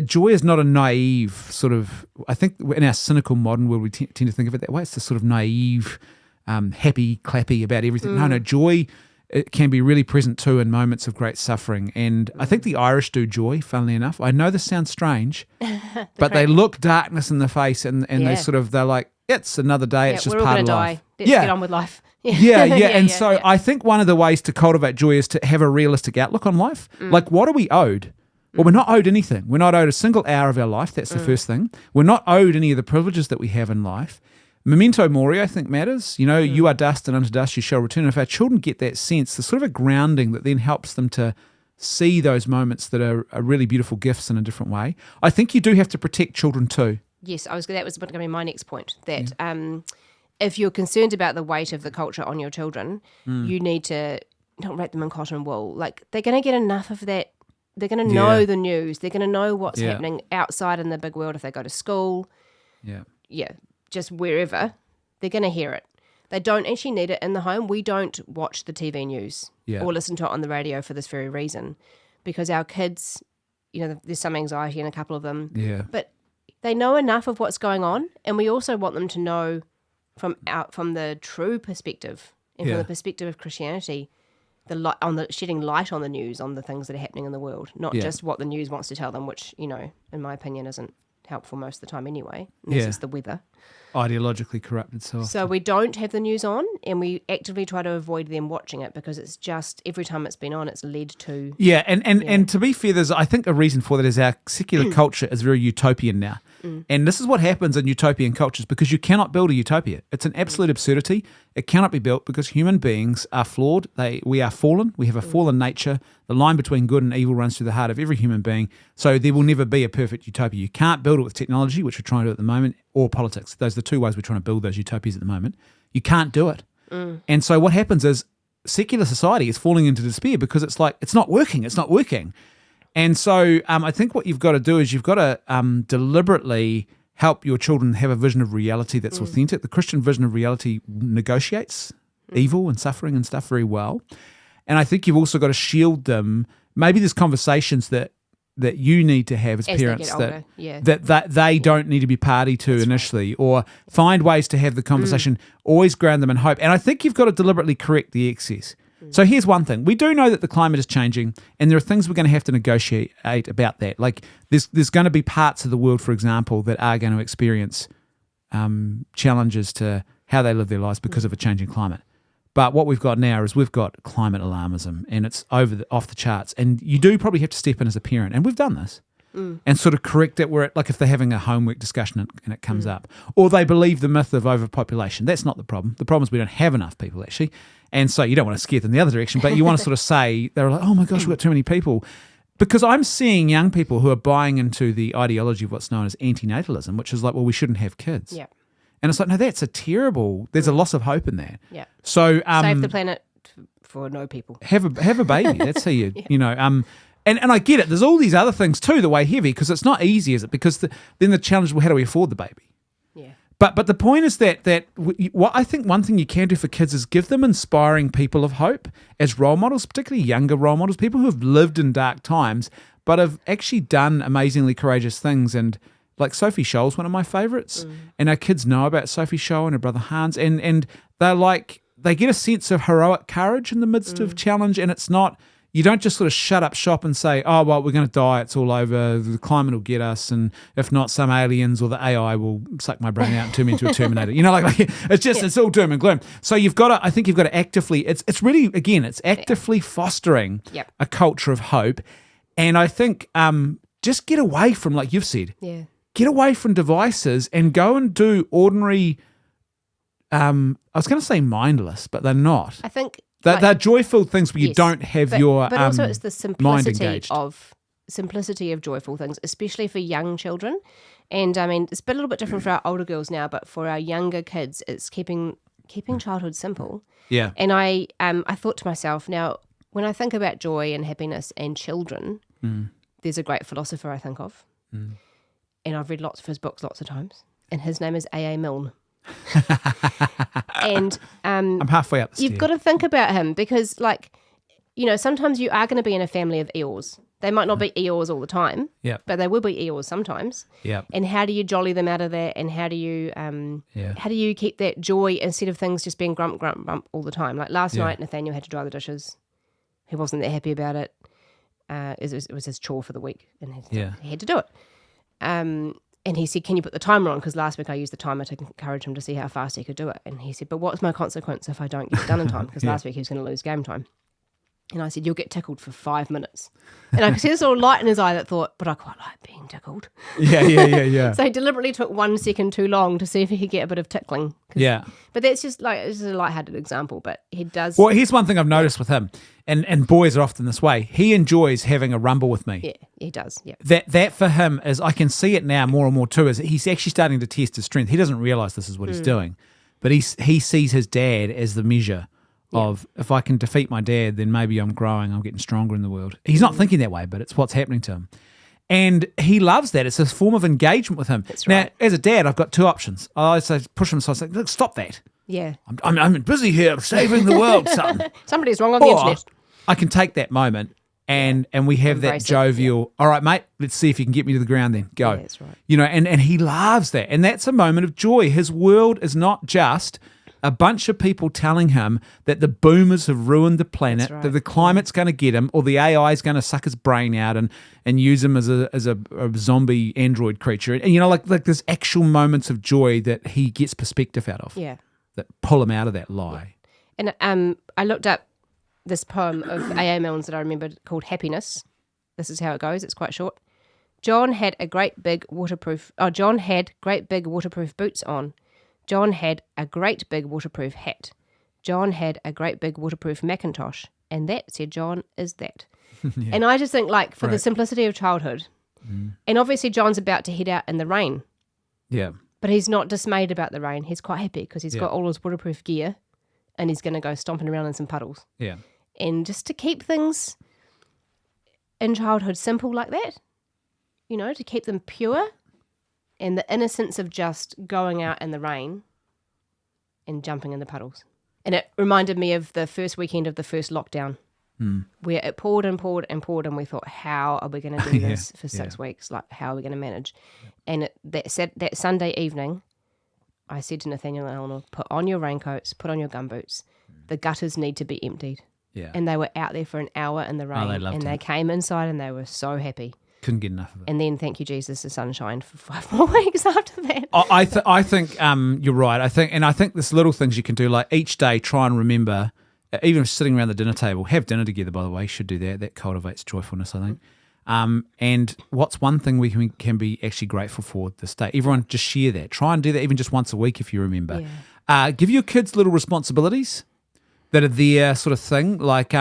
joy is not a naive sort of, I think in our cynical modern world we tend to think of it that way. It's this sort of naive, happy, clappy about everything. No, joy, it can be really present too in moments of great suffering. And I think the Irish do joy, funnily enough. I know this sounds strange, but they look darkness in the face and they're like, it's another day, it's just part of life. Let's get on with life. So I think one of the ways to cultivate joy is to have a realistic outlook on life. Like, what are we owed? Well, we're not owed anything. We're not owed a single hour of our life. That's the first thing. We're not owed any of the privileges that we have in life. Memento mori, I think, matters. You are dust and unto dust you shall return. If our children get that sense, there's sort of a grounding that then helps them to see those moments that are really beautiful gifts in a different way. I think you do have to protect children too. Yes, that was going to be my next point, that if you're concerned about the weight of the culture on your children, you need to not wrap them in cotton wool. Like, they're going to get enough of that. They're going to know the news. They're going to know what's happening outside in the big world if they go to school. Just wherever, they're going to hear it. They don't actually need it in the home. We don't watch the TV news Yeah. or listen to it on the radio for this very reason, because our kids, there's some anxiety in a couple of them. Yeah. But they know enough of what's going on, and we also want them to know from the true perspective and from the perspective of Christianity, shedding light on the news, on the things that are happening in the world, not just what the news wants to tell them, which, in my opinion, isn't helpful most of the time anyway, unless it's the weather. Ideologically corrupted. So we don't have the news on, and we actively try to avoid them watching it, because it's just every time it's been on, it's led to... Yeah, and to be fair, I think a reason for that is our secular culture is very utopian now. And this is what happens in utopian cultures, because you cannot build a utopia. It's an absolute absurdity. It cannot be built because human beings are flawed. We are fallen. We have a fallen nature. The line between good and evil runs through the heart of every human being. So there will never be a perfect utopia. You can't build it with technology, which we're trying to do at the moment, or politics. Those are the two ways we're trying to build those utopias at the moment. You can't do it. And so what happens is secular society is falling into despair, because it's like, it's not working. It's not working. And so I think what you've got to do is you've got to deliberately help your children have a vision of reality that's authentic. The Christian vision of reality negotiates evil and suffering and stuff very well. And I think you've also got to shield them. Maybe there's conversations that you need to have as parents that they don't need to be party to initially, or find ways to have the conversation, always ground them in hope. And I think you've got to deliberately correct the excess. So here's one thing. We do know that the climate is changing, and there are things we're going to have to negotiate about that. Like there's going to be parts of the world, for example, that are going to experience challenges to how they live their lives because of a changing climate. But what we've got now is we've got climate alarmism, and it's off the charts. And you do probably have to step in as a parent, and we've done this, and sort of correct it where like if they're having a homework discussion and it comes up, or they believe the myth of overpopulation. That's not the problem. The problem is we don't have enough people, actually. And so you don't want to scare them the other direction, but you want to sort of say, they're like, oh my gosh, we've got too many people. Because I'm seeing young people who are buying into the ideology of what's known as antinatalism, which is like, well, we shouldn't have kids. Yeah. And it's like, no, there's a loss of hope in that. Yeah. So save the planet for no people. Have a baby. That's how you, and I get it. There's all these other things too that weigh heavy, because it's not easy, is it? Because then the challenge, well, how do we afford the baby? Yeah. But the point is that what I think one thing you can do for kids is give them inspiring people of hope as role models, particularly younger role models, people who have lived in dark times but have actually done amazingly courageous things. And like Sophie Scholl's one of my favourites, and our kids know about Sophie Scholl and her brother Hans, and they get a sense of heroic courage in the midst of challenge, and it's not. You don't just sort of shut up shop and say, oh, well, we're going to die, it's all over, the climate will get us, and if not, some aliens or the AI will suck my brain out and turn me into a Terminator. It's just, it's all doom and gloom. So I think you've got to actively, it's really, again, it's actively fostering a culture of hope. And I think just get away from, like you've said, get away from devices and go and do ordinary, I was going to say mindless, but they're not. I think... They're joyful things where you don't have your but also it's the mind engaged. simplicity of joyful things, especially for young children. And I mean, it's a little bit different for our older girls now, but for our younger kids, it's keeping childhood simple. Yeah. And I thought to myself, now when I think about joy and happiness and children, there's a great philosopher I think of, and I've read lots of his books lots of times, and his name is A.A. Milne. And I'm halfway up the you've got to think about him, because sometimes you are going to be in a family of Eeyores. They might not be Eeyores all the time, but they will be Eeyores sometimes. And how do you jolly them out of that, and how do you keep that joy instead of things just being grump, grump, grump all the time? Like last night, Nathaniel had to dry the dishes. He wasn't that happy about it. It was his chore for the week, and he had to do it. And he said, can you put the timer on? Because last week I used the timer to encourage him to see how fast he could do it. And he said, but what's my consequence if I don't get it done in time? Because last week he was going to lose game time. And I said, you'll get tickled for 5 minutes. And I could see this little light in his eye that thought, but I quite like being tickled. Yeah. So he deliberately took 1 second too long to see if he could get a bit of tickling. Yeah. But that's just it's a lighthearted example, but he does. Well, here's one thing I've noticed with him, and boys are often this way. He enjoys having a rumble with me. Yeah, he does. Yeah. That for him is, I can see it now more and more too, is he's actually starting to test his strength. He doesn't realise this is what he's doing, but he sees his dad as the measure of, if I can defeat my dad, then maybe I'm growing, I'm getting stronger in the world. He's not thinking that way, but it's what's happening to him. And he loves that. It's a form of engagement with him. That's right. Now, as a dad, I've got two options. I say push him aside, say, look, stop that. Yeah. I'm busy here saving the world, son. Somebody's wrong on the internet. I can take that moment and we have Embrace that jovial, all right, mate, let's see if you can get me to the ground then. Go. Yeah, that's right. And he loves that. And that's a moment of joy. His world is not just a bunch of people telling him that the boomers have ruined the planet, That's right. that the climate's going to get him, or the AI is going to suck his brain out and use him as a zombie android creature. And like there's actual moments of joy that he gets perspective out of. Yeah. That pull him out of that lie. And I looked up this poem of A.A. Milne's that I remembered called Happiness. This is how it goes. It's quite short. John had great big waterproof boots on. John had a great big waterproof hat. John had a great big waterproof Macintosh. And that, said John, is that. Yeah. And I just think, for the simplicity of childhood, and obviously John's about to head out in the rain. Yeah. But he's not dismayed about the rain. He's quite happy because he's got all his waterproof gear and he's going to go stomping around in some puddles. Yeah. And just to keep things in childhood simple like that, to keep them pure and the innocence of just going out in the rain and jumping in the puddles. And it reminded me of the first weekend of the first lockdown where it poured and poured and poured and we thought, how are we going to do this for 6 weeks? How are we going to manage? And that Sunday evening, I said to Nathaniel and Eleanor, put on your raincoats, put on your gumboots. The gutters need to be emptied. Yeah. And they were out there for an hour in the rain. They loved it. They came inside and they were so happy. Couldn't get enough of it. And then, thank you, Jesus, the sunshine for 5 more weeks after that. I think you're right. I think there's little things you can do, like each day try and remember, even sitting around the dinner table, have dinner together, by the way, you should do that. That cultivates joyfulness, I think. And what's one thing we can be actually grateful for this day? Everyone just share that. Try and do that even just once a week if you remember. Yeah. Give your kids little responsibilities that are their sort of thing. Like,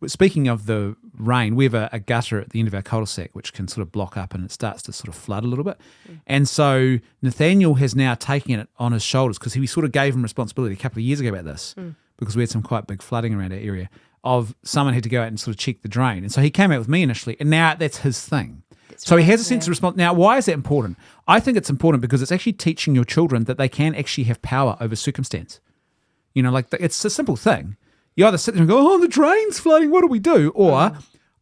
speaking of the rain, we have a gutter at the end of our cul-de-sac which can sort of block up and it starts to sort of flood a little bit. And so Nathaniel has now taken it on his shoulders because we sort of gave him responsibility a couple of years ago about this because we had some quite big flooding around our area of someone had to go out and sort of check the drain. And so he came out with me initially and now that's his thing. So he has a sense of response. Now, why is that important? I think it's important because it's actually teaching your children that they can actually have power over circumstance. It's a simple thing. You either sit there and go, oh, the drain's flooding, what do we do? Or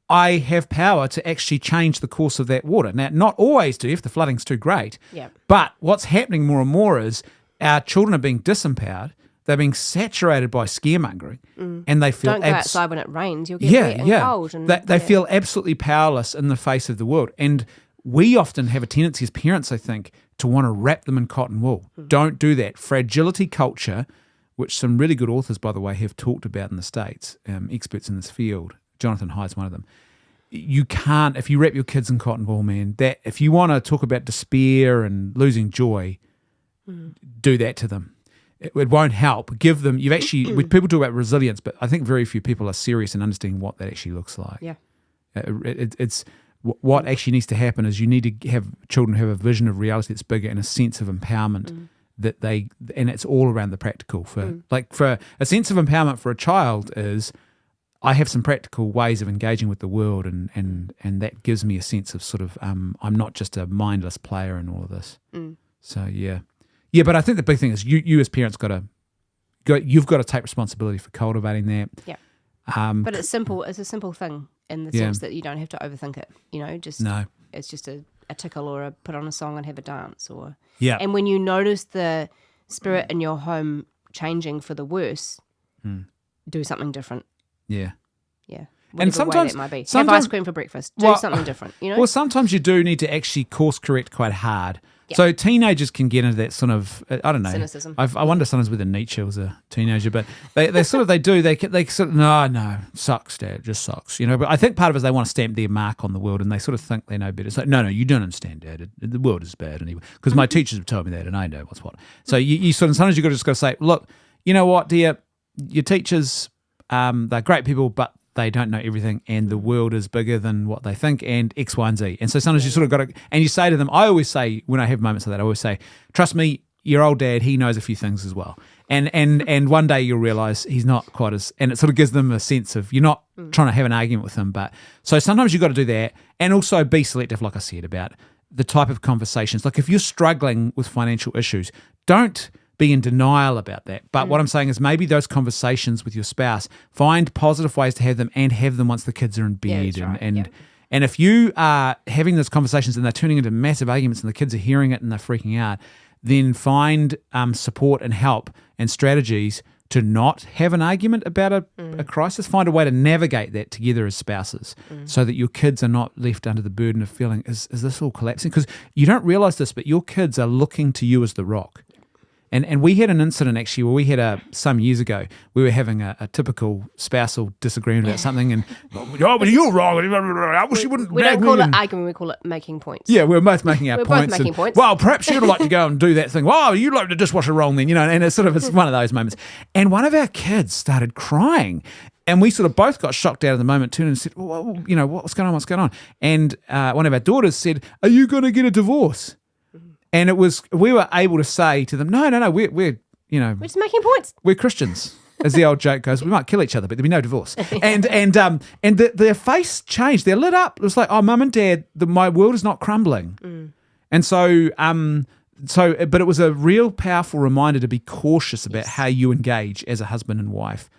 I have power to actually change the course of that water. Now, not always do if the flooding's too great. Yeah. But what's happening more and more is our children are being disempowered. They're being saturated by scaremongering. And they feel... Don't go outside when it rains. You'll get wet and cold. And they feel absolutely powerless in the face of the world. And we often have a tendency as parents, I think, to want to wrap them in cotton wool. Don't do that. Fragility culture, which some really good authors, by the way, have talked about in the States, experts in this field. Jonathan Hyde's one of them. You can't, if you wrap your kids in cotton wool, man, that if you want to talk about despair and losing joy, do that to them. It won't help. Give them, people talk about resilience, but I think very few people are serious in understanding what that actually looks like. Yeah. It's what actually needs to happen is you need to have children have a vision of reality that's bigger and a sense of empowerment. And it's all around the practical. For a sense of empowerment for a child is, I have some practical ways of engaging with the world, and that gives me a sense of sort of I'm not just a mindless player in all of this. So yeah. But I think the big thing is you as parents you've got to take responsibility for cultivating that. Yeah. But it's simple. It's a simple thing in the sense that you don't have to overthink it. It's just a tickle or put on a song and have a dance or. Yeah. And when you notice the spirit in your home changing for the worse, do something different. Yeah. Yeah. And sometimes way that might be. Have ice cream for breakfast. Do something different. Well, sometimes you do need to actually course correct quite hard. Yep. So teenagers can get into that sort of I don't know cynicism. I wonder sometimes whether Nietzsche was a teenager, but they sort of no sucks, Dad, it just sucks, But I think part of it is they want to stamp their mark on the world, and they sort of think they know better. It's like no, you don't understand, Dad. The world is bad anyway because my teachers have told me that, and I know what's what. So you sort of sometimes you just got to say, look, you know what, dear, your teachers, they're great people, but they don't know everything, and the world is bigger than what they think, and X, Y, and Z. And so sometimes you sort of got to, and you say to them, I always say, when I have moments like that, I always say, trust me, your old dad, he knows a few things as well. And one day you'll realise he's not quite as, and it sort of gives them a sense of, you're not trying to have an argument with them. But so sometimes you've got to do that, and also be selective, like I said, about the type of conversations. Like if you're struggling with financial issues, don't be in denial about that. But what I'm saying is maybe those conversations with your spouse, find positive ways to have them and have them once the kids are in bed. Yeah, that's right. And if you are having those conversations and they're turning into massive arguments and the kids are hearing it and they're freaking out, then find support and help and strategies to not have an argument about a crisis. Find a way to navigate that together as spouses so that your kids are not left under the burden of feeling, is this all collapsing? Because you don't realize this, but your kids are looking to you as the rock. And we had an incident actually where we had some years ago, we were having a typical spousal disagreement about something and, oh, but you're wrong. I wish you wouldn't. We don't call it arguing, we call it making points. Yeah, we're both making our points. We're both making points. Well, perhaps you'd like to go and do that thing. Well, you like the dishwasher wrong then, and it's one of those moments. And one of our kids started crying. And we sort of both got shocked out of the moment, turned and said, well, what's going on, what's going on? And one of our daughters said, are you going to get a divorce? And we were able to say to them, no, we're just making points. We're Christians, as the old joke goes. We might kill each other, but there'll be no divorce. And their face changed. They're lit up. It was like, oh, mum and dad, my world is not crumbling. And so, but it was a real powerful reminder to be cautious about how you engage as a husband and wife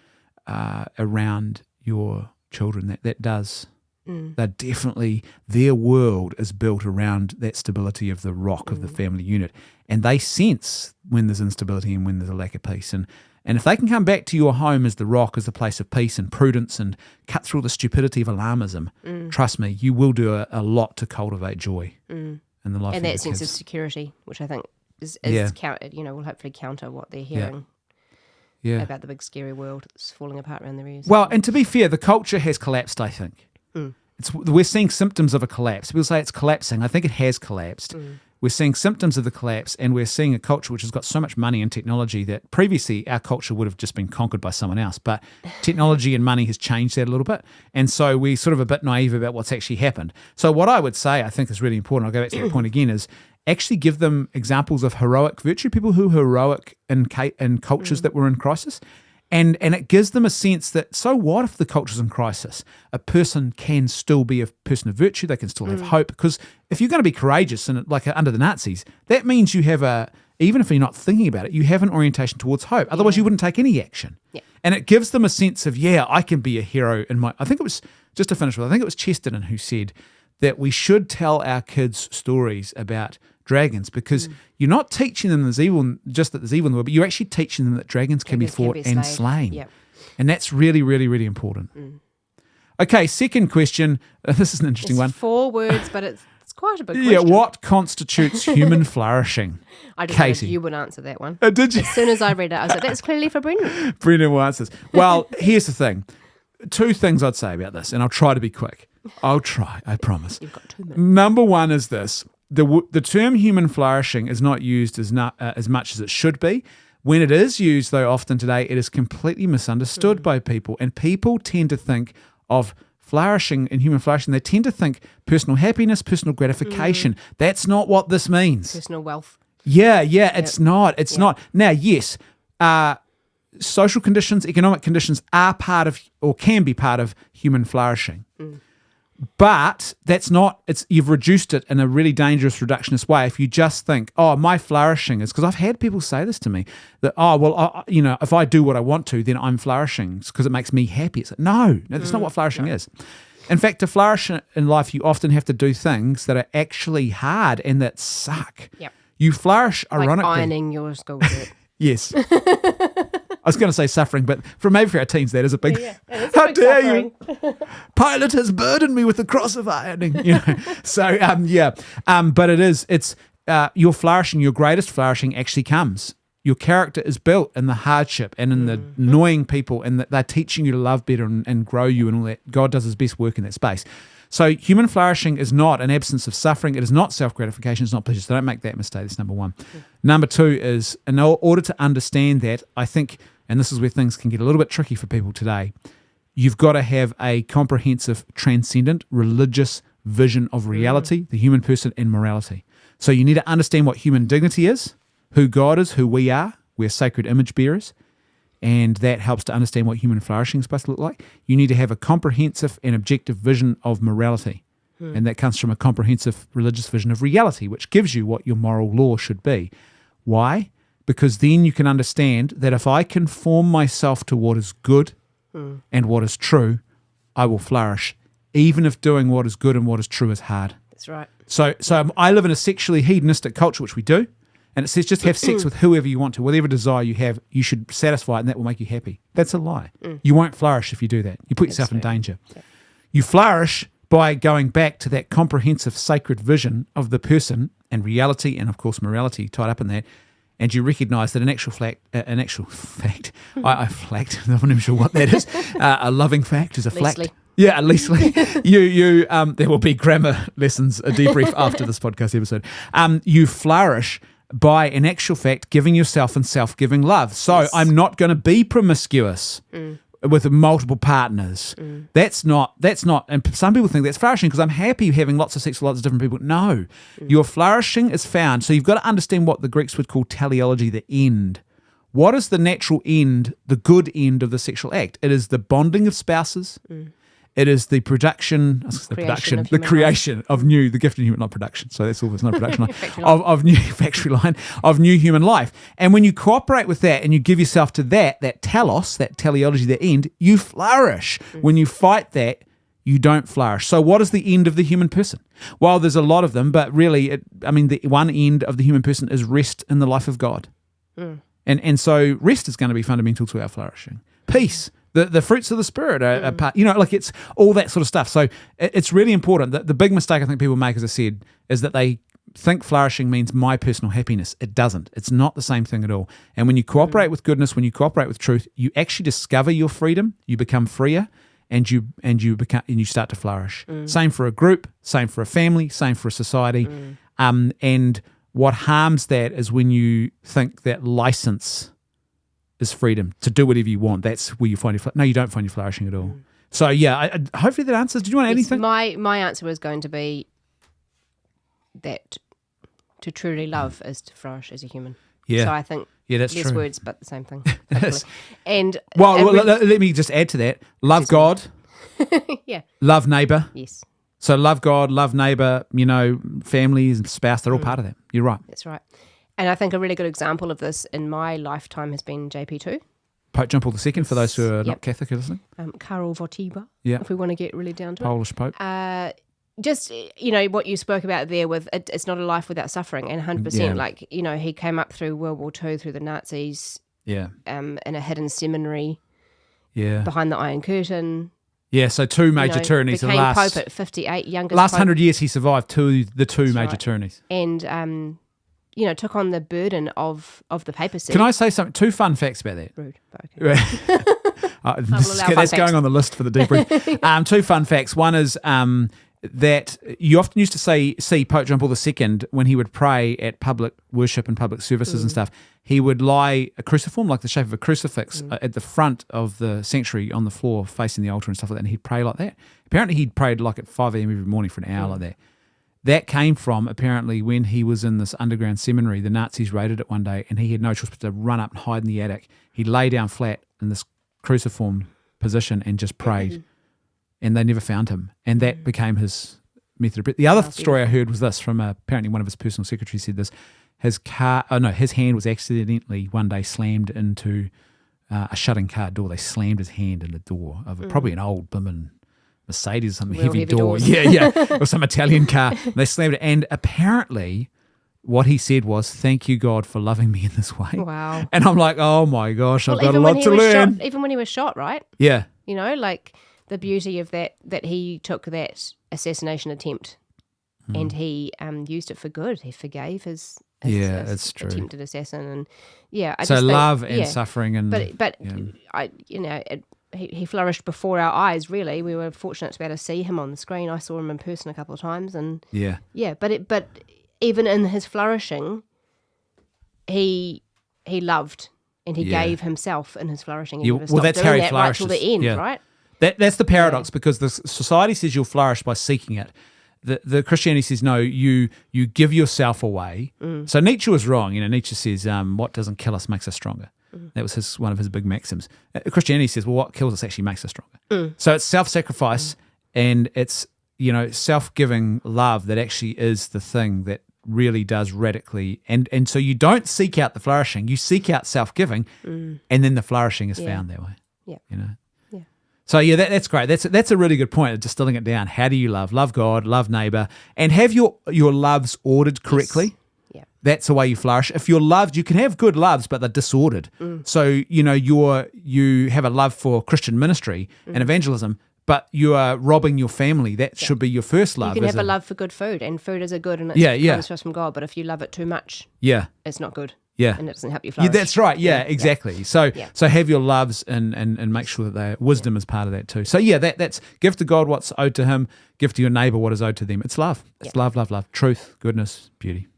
around your children. That does. They're definitely, their world is built around that stability of the rock of the family unit. And they sense when there's instability and when there's a lack of peace. And if they can come back to your home as the rock, as a place of peace and prudence and cut through the stupidity of alarmism, trust me, you will do a lot to cultivate joy in the life of your that sense kids. of security, which I think is will hopefully counter what they're hearing. Yeah. About the big scary world that's falling apart around their ears. Well, and to be fair, the culture has collapsed, I think. We're seeing symptoms of a collapse. People say it's collapsing. I think it has collapsed. We're seeing symptoms of the collapse, and we're seeing a culture which has got so much money and technology that previously our culture would have just been conquered by someone else. But technology and money has changed that a little bit. And so we're sort of a bit naive about what's actually happened. So what I would say, I think is really important, I'll go back to that point again, is actually give them examples of heroic virtue, people who are heroic in cultures that were in crisis. And it gives them a sense that, so what if the culture's in crisis? A person can still be a person of virtue. They can still have hope. Because if you're going to be courageous, and like under the Nazis, that means you have even if you're not thinking about it, you have an orientation towards hope. Otherwise, you wouldn't take any action. Yeah. And it gives them a sense of, I can be a hero in my. I think it was, just to finish with, I think it was Chesterton who said that we should tell our kids stories about dragons, because you're not teaching them there's evil, just that there's evil in the world, but you're actually teaching them that dragons can be fought and slain. Yep. And that's really, really, really important. Okay, second question. This is an interesting one. 4 words, but it's quite a big question. Yeah, what constitutes human flourishing? I just Katie. you would answer that one. Did you? As soon as I read it, I was like, that's clearly for Brendan. Brendan will answer this. Well, here's the thing. 2 things I'd say about this, and I'll try to be quick. I'll try, I promise. You've got 2 minutes. Number one is this. The term human flourishing is not used as much as it should be. When it is used, though, often today, it is completely misunderstood by people. And people tend to think of flourishing and human flourishing, they tend to think personal happiness, personal gratification. That's not what this means. Personal wealth. Yeah, it's not. It's not. Now, yes, social conditions, economic conditions are part of, or can be part of, human flourishing. But that's not, you've reduced it in a really dangerous reductionist way if you just think, my flourishing is, because I've had people say this to me, that, if I do what I want to, then I'm flourishing because it makes me happy. It's like, no, that's not what flourishing is. In fact, to flourish in life, you often have to do things that are actually hard and that suck. Yep. You flourish ironically. Like ironing your school shirt. Yes. I was going to say suffering, but maybe for our teens, that is a big. It's how big dare suffering. you? Pilate has burdened me with the cross of ironing. So but it is. It's your flourishing. Your greatest flourishing actually comes. Your character is built in the hardship and in the annoying people, and that they're teaching you to love better and grow you and all that. God does His best work in that space. So human flourishing is not an absence of suffering. It is not self-gratification. It's not pleasure. So don't make that mistake. That's number one. Number 2 is, in order to understand that, I think, and this is where things can get a little bit tricky for people today, you've got to have a comprehensive, transcendent, religious vision of reality, the human person, and morality. So you need to understand what human dignity is, who God is, who we are. We're sacred image bearers. And that helps to understand what human flourishing is supposed to look like. You need to have a comprehensive and objective vision of morality. And that comes from a comprehensive religious vision of reality, which gives you what your moral law should be. Why? because then you can understand that if I conform myself to what is good and what is true, I will flourish, even if doing what is good and what is true is hard. That's right. So I live in a sexually hedonistic culture, which we do, and it says just have sex with whoever you want to, whatever desire you have, you should satisfy it, and that will make you happy. That's a lie. You won't flourish if you do that. You put yourself in danger. Yeah. You flourish by going back to that comprehensive sacred vision of the person and reality, and of course morality tied up in that. And you recognise that an actual fact, I flacked. I'm not even sure what that is. A loving fact is a flact. Yeah, at least you there will be grammar lessons, a debrief after this podcast episode. You flourish by, in actual fact, giving yourself in self-giving love. So I'm not going to be promiscuous with multiple partners. That's not, and some people think that's flourishing because I'm happy having lots of sex with lots of different people. No, your flourishing is found. So you've got to understand what the Greeks would call teleology, the end. What is the natural end, the good end of the sexual act? It is the bonding of spouses. It is the creation of new, the gift of human, not production. So that's all. It's not a production line of new factory line of new human life. And when you cooperate with that and you give yourself to that telos, that teleology, that end, you flourish. When you fight that, you don't flourish. So what is the end of the human person? Well, there's a lot of them, but really, the one end of the human person is rest in the life of God. And so rest is going to be fundamental to our flourishing. Peace. The fruits of the Spirit are part, it's all that sort of stuff. So it's really important. The big mistake I think people make, as I said, is that they think flourishing means my personal happiness. It doesn't. It's not the same thing at all. And when you cooperate with goodness, when you cooperate with truth, you actually discover your freedom. You become freer, and you start to flourish. Same for a group, same for a family, same for a society. And what harms that is when you think that license is freedom to do whatever you want. That's where you find no, you don't find your flourishing at all. So yeah, hopefully that answers. Did you want to add anything? My answer was going to be that to truly love is to flourish as a human. Yeah. So I think that's less true. words, but the same thing. And let me just add to that. Love God. Love neighbour. Yes. So love God, love neighbour. Families and spouse. They're all part of that. You're right. That's right. And I think a really good example of this in my lifetime has been JP2. Pope John Paul II, for those who are not Catholic or listening. Karol Wojtyła, if we want to get really down to Polish Pope. Just, what you spoke about there with it's not a life without suffering, and 100%, he came up through World War II, through the Nazis, in a hidden seminary behind the Iron Curtain. Yeah, so two major tyrannies. Became Pope at 58, youngest last Pope. 100 years he survived the two major tyrannies. And took on the burden of the papacy. Can I say something? 2 fun facts about that. Rude. Okay. That's going on the list for the debrief. 2 fun facts. One is that you often used to see Pope John Paul II when he would pray at public worship and public services and stuff. He would lie a cruciform, like the shape of a crucifix, at the front of the sanctuary on the floor facing the altar and stuff like that, and he'd pray like that. Apparently he'd prayed like at 5 a.m. every morning for an hour like that. That came from, apparently, when he was in this underground seminary, the Nazis raided it one day and he had no choice but to run up and hide in the attic. He'd lay down flat in this cruciform position and just prayed. And they never found him. And that became his method of prayer. The other story I heard was this from apparently one of his personal secretaries said this. His hand was accidentally one day slammed into a shutting car door. They slammed his hand in the door of probably an old blimmin' Mercedes, some heavy door. Doors. Yeah. Or some Italian car. They slammed it. And apparently what he said was, "Thank you, God, for loving me in this way." Wow. And I'm like, oh my gosh, I've got a lot to learn. Even when he was shot, right? Yeah. The beauty of that he took that assassination attempt and he used it for good. He forgave his it's true. attempted assassin. And love and suffering. And But he flourished before our eyes, really. We were fortunate to be able to see him on the screen. I saw him in person a couple of times. And but even in his flourishing, he loved and he gave himself in his flourishing. He never stopped that's doing how he that flourishes. right till the end, right? That's the paradox because the society says you'll flourish by seeking it. The Christianity says, no, you give yourself away. So Nietzsche was wrong. Nietzsche says, what doesn't kill us makes us stronger. That was one of his big maxims. Christianity says, well, what kills us actually makes us stronger. So it's self-sacrifice and it's, self-giving love that actually is the thing that really does radically, and so you don't seek out the flourishing, you seek out self-giving, and then the flourishing is found that way. Yeah. You know. Yeah. So yeah, that's great. That's a really good point of distilling it down. How do you love? Love God, love neighbor, and have your loves ordered correctly. Yes. Yeah. That's the way you flourish. If you're loved, you can have good loves, but they're disordered. So you have a love for Christian ministry and evangelism, but you are robbing your family. That should be your first love. You can have a love for good food, and food is a good, and it comes to us from God. But if you love it too much, it's not good. Yeah, and it doesn't help you flourish. Yeah, that's right. Yeah, exactly. So have your loves and make sure that wisdom is part of that too. So that's give to God what's owed to Him. Give to your neighbor what is owed to them. It's love. It's love, truth, goodness, beauty.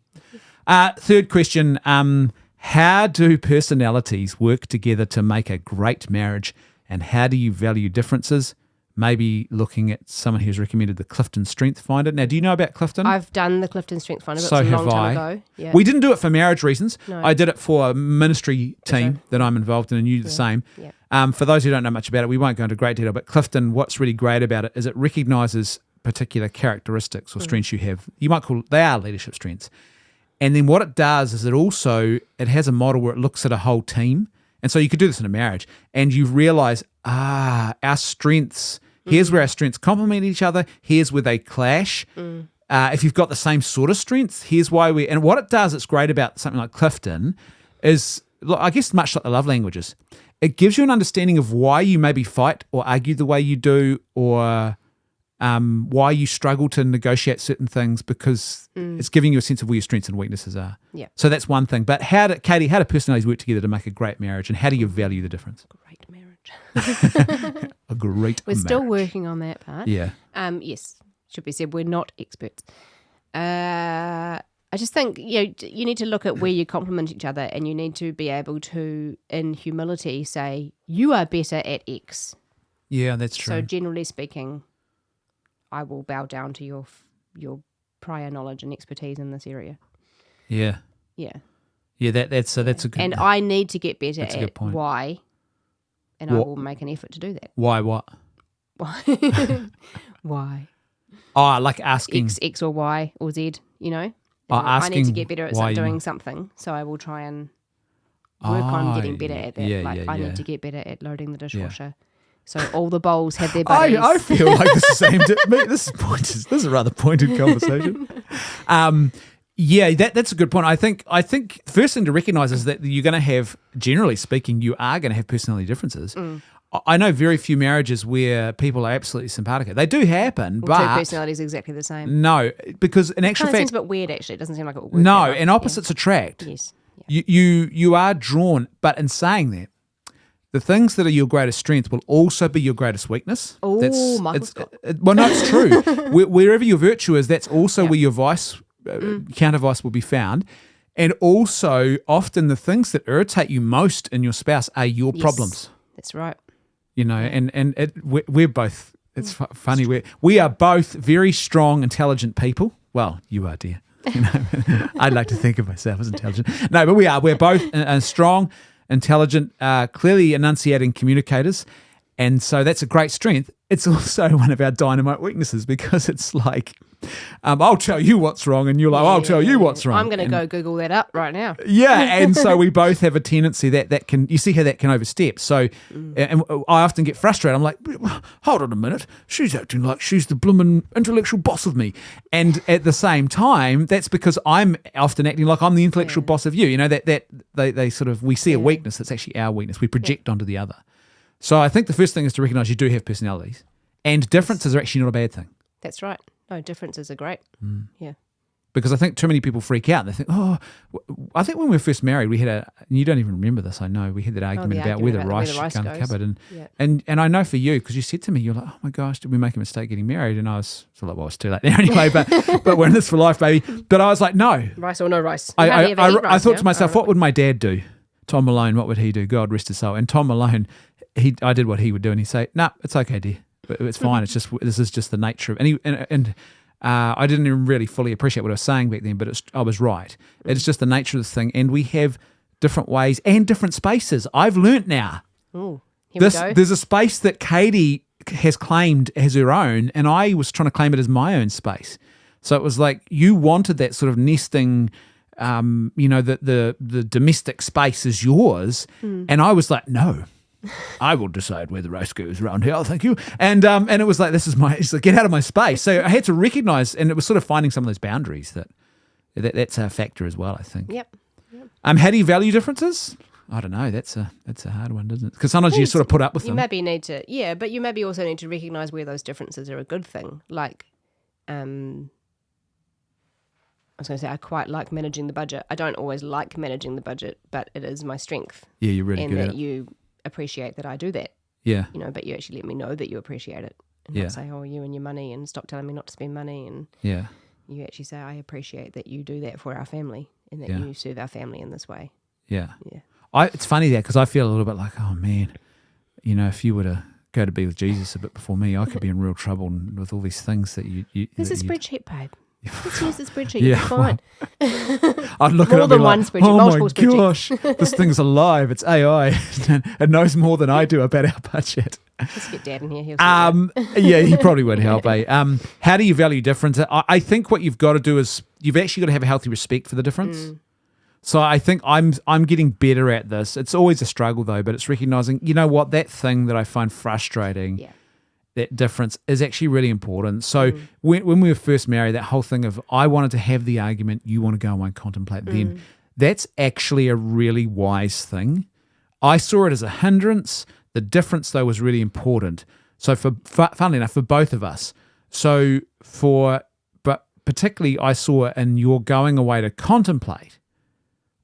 Third question: how do personalities work together to make a great marriage, and how do you value differences? Maybe looking at someone who's recommended the Clifton Strength Finder. Now, do you know about Clifton? I've done the Clifton Strength Finder, but So it's a long have time I. ago. Yeah. We didn't do it for marriage reasons. No. I did it for a ministry team that I'm involved in, and you do the same. Yeah. For those who don't know much about it, we won't go into great detail, but Clifton, what's really great about it is it recognises particular characteristics or strengths you have. You might call they are leadership strengths. And then what it does is it has a model where it looks at a whole team. And so you could do this in a marriage, and you realise, our strengths. Here's where our strengths complement each other. Here's where they clash. If you've got the same sort of strengths, here's why and what it does, it's great about something like Clifton, is, I guess much like the love languages, it gives you an understanding of why you maybe fight or argue the way you do, or why you struggle to negotiate certain things, because it's giving you a sense of where your strengths and weaknesses are. Yeah. So that's one thing. But Katie, how do personalities work together to make a great marriage, and how do you value the difference? Great marriage. A great We're marriage. still working on that part. Yeah. Yes, should be said, we're not experts. I just think you need to look at where you complement each other, and you need to be able to, in humility, say, you are better at X. Yeah, that's true. So generally speaking, I will bow down to your prior knowledge and expertise in this area. Yeah. Yeah. Yeah, that's a good. And I need to get better That's a good at point. Y, and I will make an effort to do that. Why what? Why? Why? Oh, like asking X or Y or Z, you know? asking I need to get better at why you- doing something, so I will try and work on getting better at that. I need to get better at loading the dishwasher. So all the bowls have their buddies. I feel like this is aimed at me. This is a rather pointed conversation. That's a good point. I think the first thing to recognise is that you're going to have, generally speaking, you are going to have personality differences. I know very few marriages where people are absolutely simpatico. They do happen, Two but personalities exactly the same. no, because in actual Kind of fact, seems a bit weird. Actually, it doesn't seem like it would work. no, that way. and opposites attract. Yes. You are drawn, but in saying that, the things that are your greatest strength will also be your greatest weakness. Oh, Michael Scott. Well, no, it's true. Wherever your virtue is, that's also where your vice, counter vice, will be found. And also, often the things that irritate you most in your spouse are your problems. That's right. You know, and we're both. It's funny. We are both very strong, intelligent people. Well, you are, dear. You know, I'd like to think of myself as intelligent. No, but we are. We're both strong, intelligent, clearly enunciating communicators, and so that's a great strength. It's also one of our dynamite weaknesses, because it's like, I'll tell you what's wrong, and you're like, I'll tell you what's wrong. I'm going to go Google that up right now. Yeah, and so we both have a tendency that can, you see how that can overstep. So, and I often get frustrated. I'm like, hold on a minute, she's acting like she's the bloomin' intellectual boss of me. And at the same time, that's because I'm often acting like I'm the intellectual boss of you. You know, that they sort of, we see a weakness that's actually our weakness. We project onto the other. So I think the first thing is to recognise you do have personalities, and differences are actually not a bad thing. That's right. No, differences are great. Yeah. Because I think too many people freak out. They think, I think when we were first married, we had and you don't even remember this, I know, we had that argument about where the rice should go in the cupboard. And I know for you, because you said to me, you're like, oh my gosh, did we make a mistake getting married? And I was sort of like, well, it's too late now anyway, but we're in this for life, baby. But I was like, no. Rice or no rice. I thought to myself, what would my dad do? Tom Malone, what would he do? God rest his soul. And Tom Malone, I did what he would do, and he'd say, no, it's okay, dear. But it's fine. It's just, this is just the nature of, and I didn't even really fully appreciate what I was saying back then, but I was right. It's just the nature of this thing, and we have different ways and different spaces. I've learnt now. Oh, here we go. There's a space that Katie has claimed as her own, and I was trying to claim it as my own space. So it was like you wanted that sort of nesting, the domestic space is yours. And I was like, no, I will decide where the roast goes around here. Thank you. And it was like, it's like, get out of my space. So I had to recognize, and it was sort of finding some of those boundaries that's a factor as well, I think. Yep. How do you value differences? I don't know. That's a hard one, isn't it? Because sometimes you sort of put up with them. You maybe need to, but you maybe also need to recognize where those differences are a good thing. Like, I was going to say, I quite like managing the budget. I don't always like managing the budget, but it is my strength. Yeah, you're really good at it. And that you appreciate that I do that. Yeah. But you actually let me know that you appreciate it. And not say, oh, you and your money, and stop telling me not to spend money. And you actually say, I appreciate that you do that for our family and that you serve our family in this way. Yeah. It's funny that because I feel a little bit like, oh man, if you were to go to be with Jesus a bit before me, I could be in real trouble with all these things that you. There's a spreadsheet, babe. Let's use the spreadsheet. You'll be fine. I'd look more at it than and one like, spreadsheet, oh multiple my spreadsheets. gosh, this thing's alive. It's AI. It knows more than I do about our budget. Let's get Dad in here. He'll he probably would help. How do you value difference? I think what you've got to do is you've actually got to have a healthy respect for the difference. So I think I'm getting better at this. It's always a struggle though, but it's recognizing, you know what, that thing that I find frustrating, that difference is actually really important. So when we were first married, that whole thing of I wanted to have the argument, you want to go away and contemplate then, that's actually a really wise thing. I saw it as a hindrance. The difference though was really important. So funnily enough, for both of us. So but particularly I saw in your going away to contemplate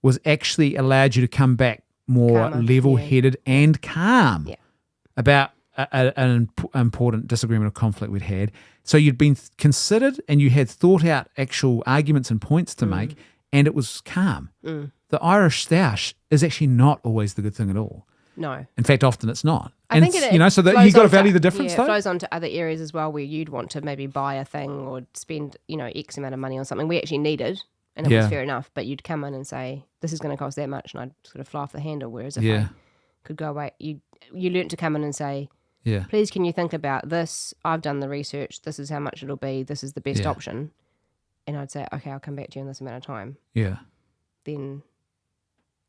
was actually allowed you to come back more level-headed and calm about an important disagreement or conflict we'd had. So you'd been considered and you had thought out actual arguments and points to make, and it was calm. The Irish stoush is actually not always the good thing at all. No. In fact, often it's not. I think so that you've got to value the difference though. It flows on to other areas as well where you'd want to maybe buy a thing or spend, X amount of money on something we actually needed. And it was fair enough, but you'd come in and say, this is going to cost that much, and I'd sort of fly off the handle, whereas if I could go away, you learnt to come in and say, please can you think about this, I've done the research, this is how much it'll be, this is the best option, and I'd say, okay, I'll come back to you in this amount of time. Then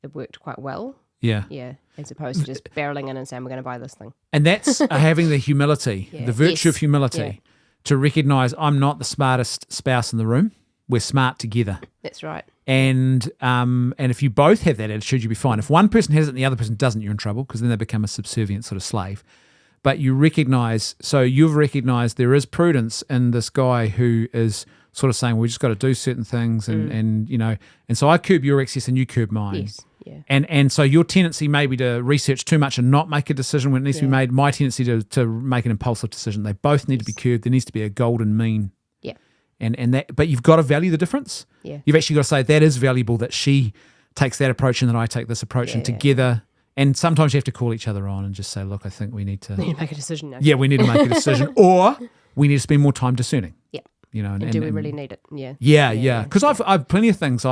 it worked quite well. As opposed to just barreling in and saying, we're going to buy this thing. And that's having the humility, the virtue of humility, to recognise I'm not the smartest spouse in the room. We're smart together. That's right. And if you both have that attitude, you'll be fine. If one person has it and the other person doesn't, you're in trouble because then they become a subservient sort of slave. But you recognise, so you've recognised there is prudence in this guy who is sort of saying, we just got to do certain things and so I curb your excess and you curb mine. Yes. Yeah. And so your tendency may be to research too much and not make a decision when it needs to be made. My tendency to make an impulsive decision. They both need to be curbed. There needs to be a golden mean. And that, but you've got to value the difference. You've actually got to say that is valuable that she takes that approach and that I take this approach, and together. And sometimes you have to call each other on and just say, look, I think we need to make a decision now. Yeah, we need to make a decision, or we need to spend more time discerning. And do we really need it? Because I've plenty of things.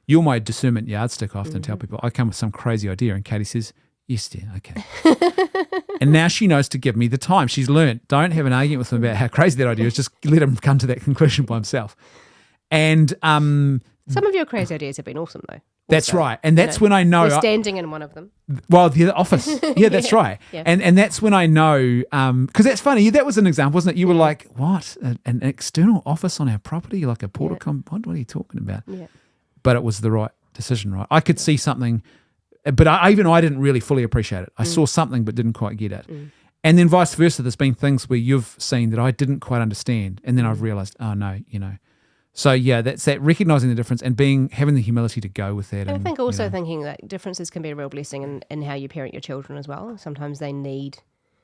You're my discernment yardstick. I often tell people I come with some crazy idea, and Katie says, yes, dear, okay. And now she knows to give me the time. She's learnt, don't have an argument with him about how crazy that idea is. Just let him come to that conclusion by himself. And some of your crazy ideas have been awesome, though. That's right. And that's when I know. We're standing in one of them. Well, the office. Yeah, that's right. And that's when I know, because that's funny. That was an example, wasn't it? You were like, what? An external office on our property? Like a portacom? What are you talking about? But it was the right decision, right? I could see something. But I didn't really fully appreciate it. I saw something but didn't quite get it. And then vice versa, there's been things where you've seen that I didn't quite understand, and then I've realised, oh no, So that's that recognising the difference and having the humility to go with that. And I think also thinking that differences can be a real blessing in how you parent your children as well. Sometimes they need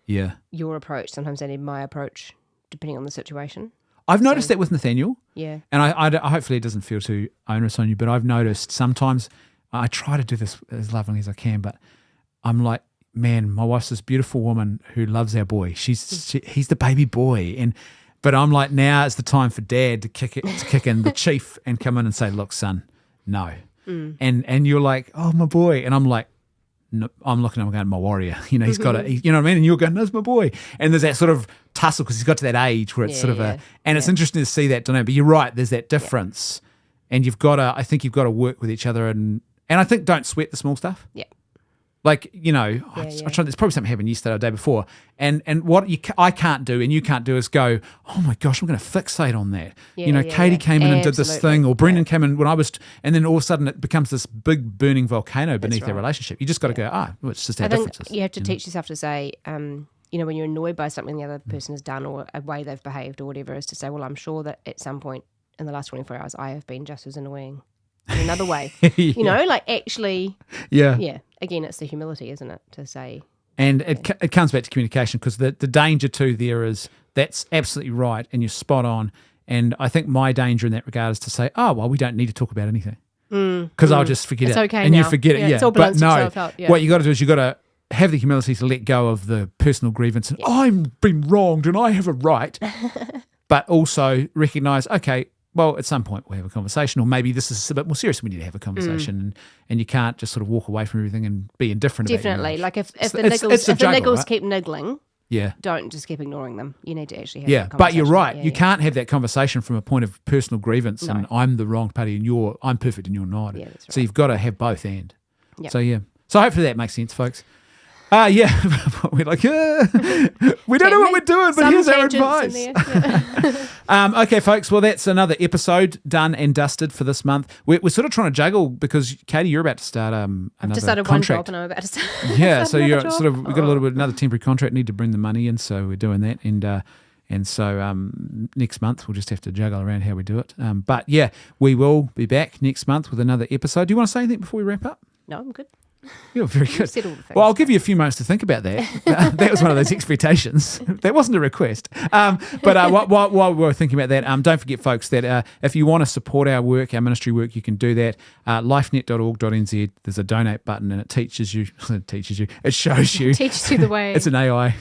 your approach. Sometimes they need my approach, depending on the situation. I've noticed that with Nathaniel. Yeah. And I hopefully it doesn't feel too onerous on you, but I've noticed sometimes I try to do this as lovingly as I can, but I'm like, man, my wife's this beautiful woman who loves our boy. He's the baby boy. But I'm like, now it's the time for Dad to kick in the chief and come in and say, look, son, no. And you're like, oh, my boy. And I'm like, I'm looking at him going, my warrior. He's got to, you know what I mean? And you're going, that's my boy. And there's that sort of tussle because he's got to that age where it's sort of it's interesting to see that dynamic. But you're right, there's that difference. And I think you've got to work with each other. And I think don't sweat the small stuff. Yeah. Like, I'm trying, there's probably something happened yesterday or the day before. And what I can't do and you can't do is go, oh my gosh, I'm going to fixate on that. Katie came in and did this thing, or Brendan came in when I was, and then all of a sudden it becomes this big burning volcano beneath their relationship. You just got to go, well, it's just our differences. You have to teach yourself to say, when you're annoyed by something the other person has done or a way they've behaved or whatever, is to say, well, I'm sure that at some point in the last 24 hours, I have been just as annoying in another way. Actually. Yeah. Again, it's the humility, isn't it, to say. And it comes back to communication, because the danger too there is that's absolutely right and you're spot on. And I think my danger in that regard is to say, oh, well, we don't need to talk about anything because I'll just forget it's it. Okay and now. You forget it. It's all but no, out. What you got to do is you got to have the humility to let go of the personal grievance and I've been wronged and I have a right. But also recognise, okay, well, at some point we'll have a conversation, or maybe this is a bit more serious. We need to have a conversation, and you can't just sort of walk away from everything and be indifferent. Definitely, about like if the niggles right? keep niggling, don't just keep ignoring them. You need to actually have that conversation. But you're right. You can't have that conversation from a point of personal grievance and I'm the wrong party and I'm perfect and you're not. Yeah, that's right. So you've got to have both and. Yep. So hopefully that makes sense, folks. We're like, we don't know what we're doing, but here's our advice. Okay, folks, well, that's another episode done and dusted for this month. We're sort of trying to juggle because, Katie, you're about to start another I've just started contract. one job and I'm about to start so you're job. sort of, we've got a little bit, another temporary contract, need to bring the money in, so we're doing that. And so next month we'll just have to juggle around how we do it. But we will be back next month with another episode. Do you want to say anything before we wrap up? No, I'm good. You're very good. Well, I'll give you a few moments to think about that. That was one of those expectations. That wasn't a request. But while we're thinking about that, don't forget, folks, that if you want to support our work, our ministry work, you can do that. lifenet.org.nz, there's a donate button and it it shows you. Teaches you the way. It's an AI.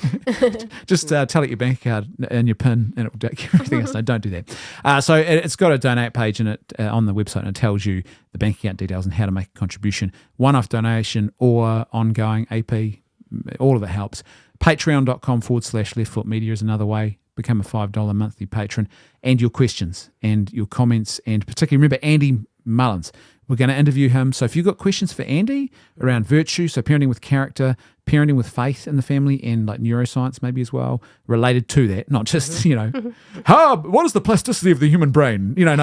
Just tell it your bank card and your PIN and it will take everything else. No, don't do that. So it's got a donate page in it on the website, and it tells you the bank account details and how to make a contribution. One-off donation or ongoing AP, all of it helps. Patreon.com/leftfootmedia is another way. Become a $5 monthly patron. And your questions and your comments, and particularly remember Andy Mullins. We're going to interview him. So if you've got questions for Andy around virtue, so parenting with character, parenting with faith in the family, and like neuroscience maybe as well, related to that, not just, what is the plasticity of the human brain? Try and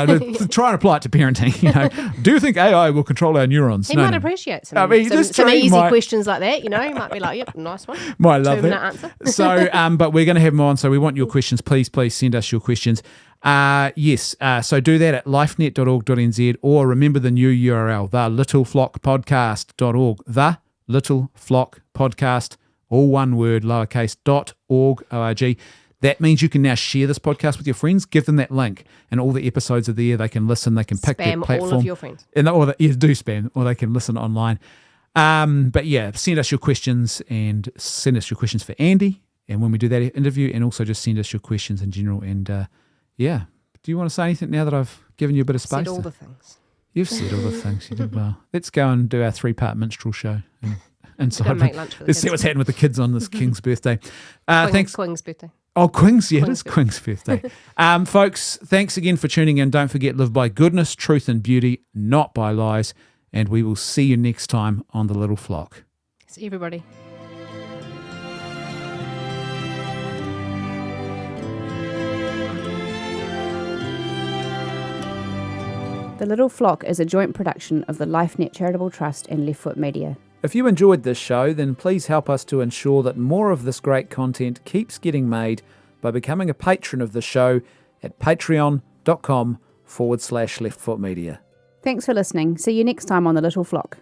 apply it to parenting. Do you think AI will control our neurons? He might appreciate some easy questions like that, He might be like, yep, nice one. Might love that. Answer. So, but we're going to have him on. So we want your questions. Please send us your questions. So do that at lifenet.org.nz, or remember the new URL, thelittleflockpodcast.org, thelittleflockpodcast, all one word, lowercase, .org. That means you can now share this podcast with your friends, give them that link, and all the episodes are there. They can listen, they can pick their platform. All of your friends. Do spam, or they can listen online. Send us your questions, and send us your questions for Andy, and when we do that interview, and also just send us your questions in general, and do you want to say anything now that I've given you a bit of space? Said all the things. You've said all the things. You did well. Let's go and do our 3-part minstrel show. Let's see what's happening with the kids on this King's birthday. Thanks. Quing's birthday. Oh, Quing's, it is Quing's birthday. Folks, thanks again for tuning in. Don't forget, live by goodness, truth, and beauty, not by lies. And we will see you next time on The Little Flock. See everybody. The Little Flock is a joint production of the LifeNet Charitable Trust and Left Foot Media. If you enjoyed this show, then please help us to ensure that more of this great content keeps getting made by becoming a patron of the show at patreon.com/leftfootmedia. Thanks for listening. See you next time on The Little Flock.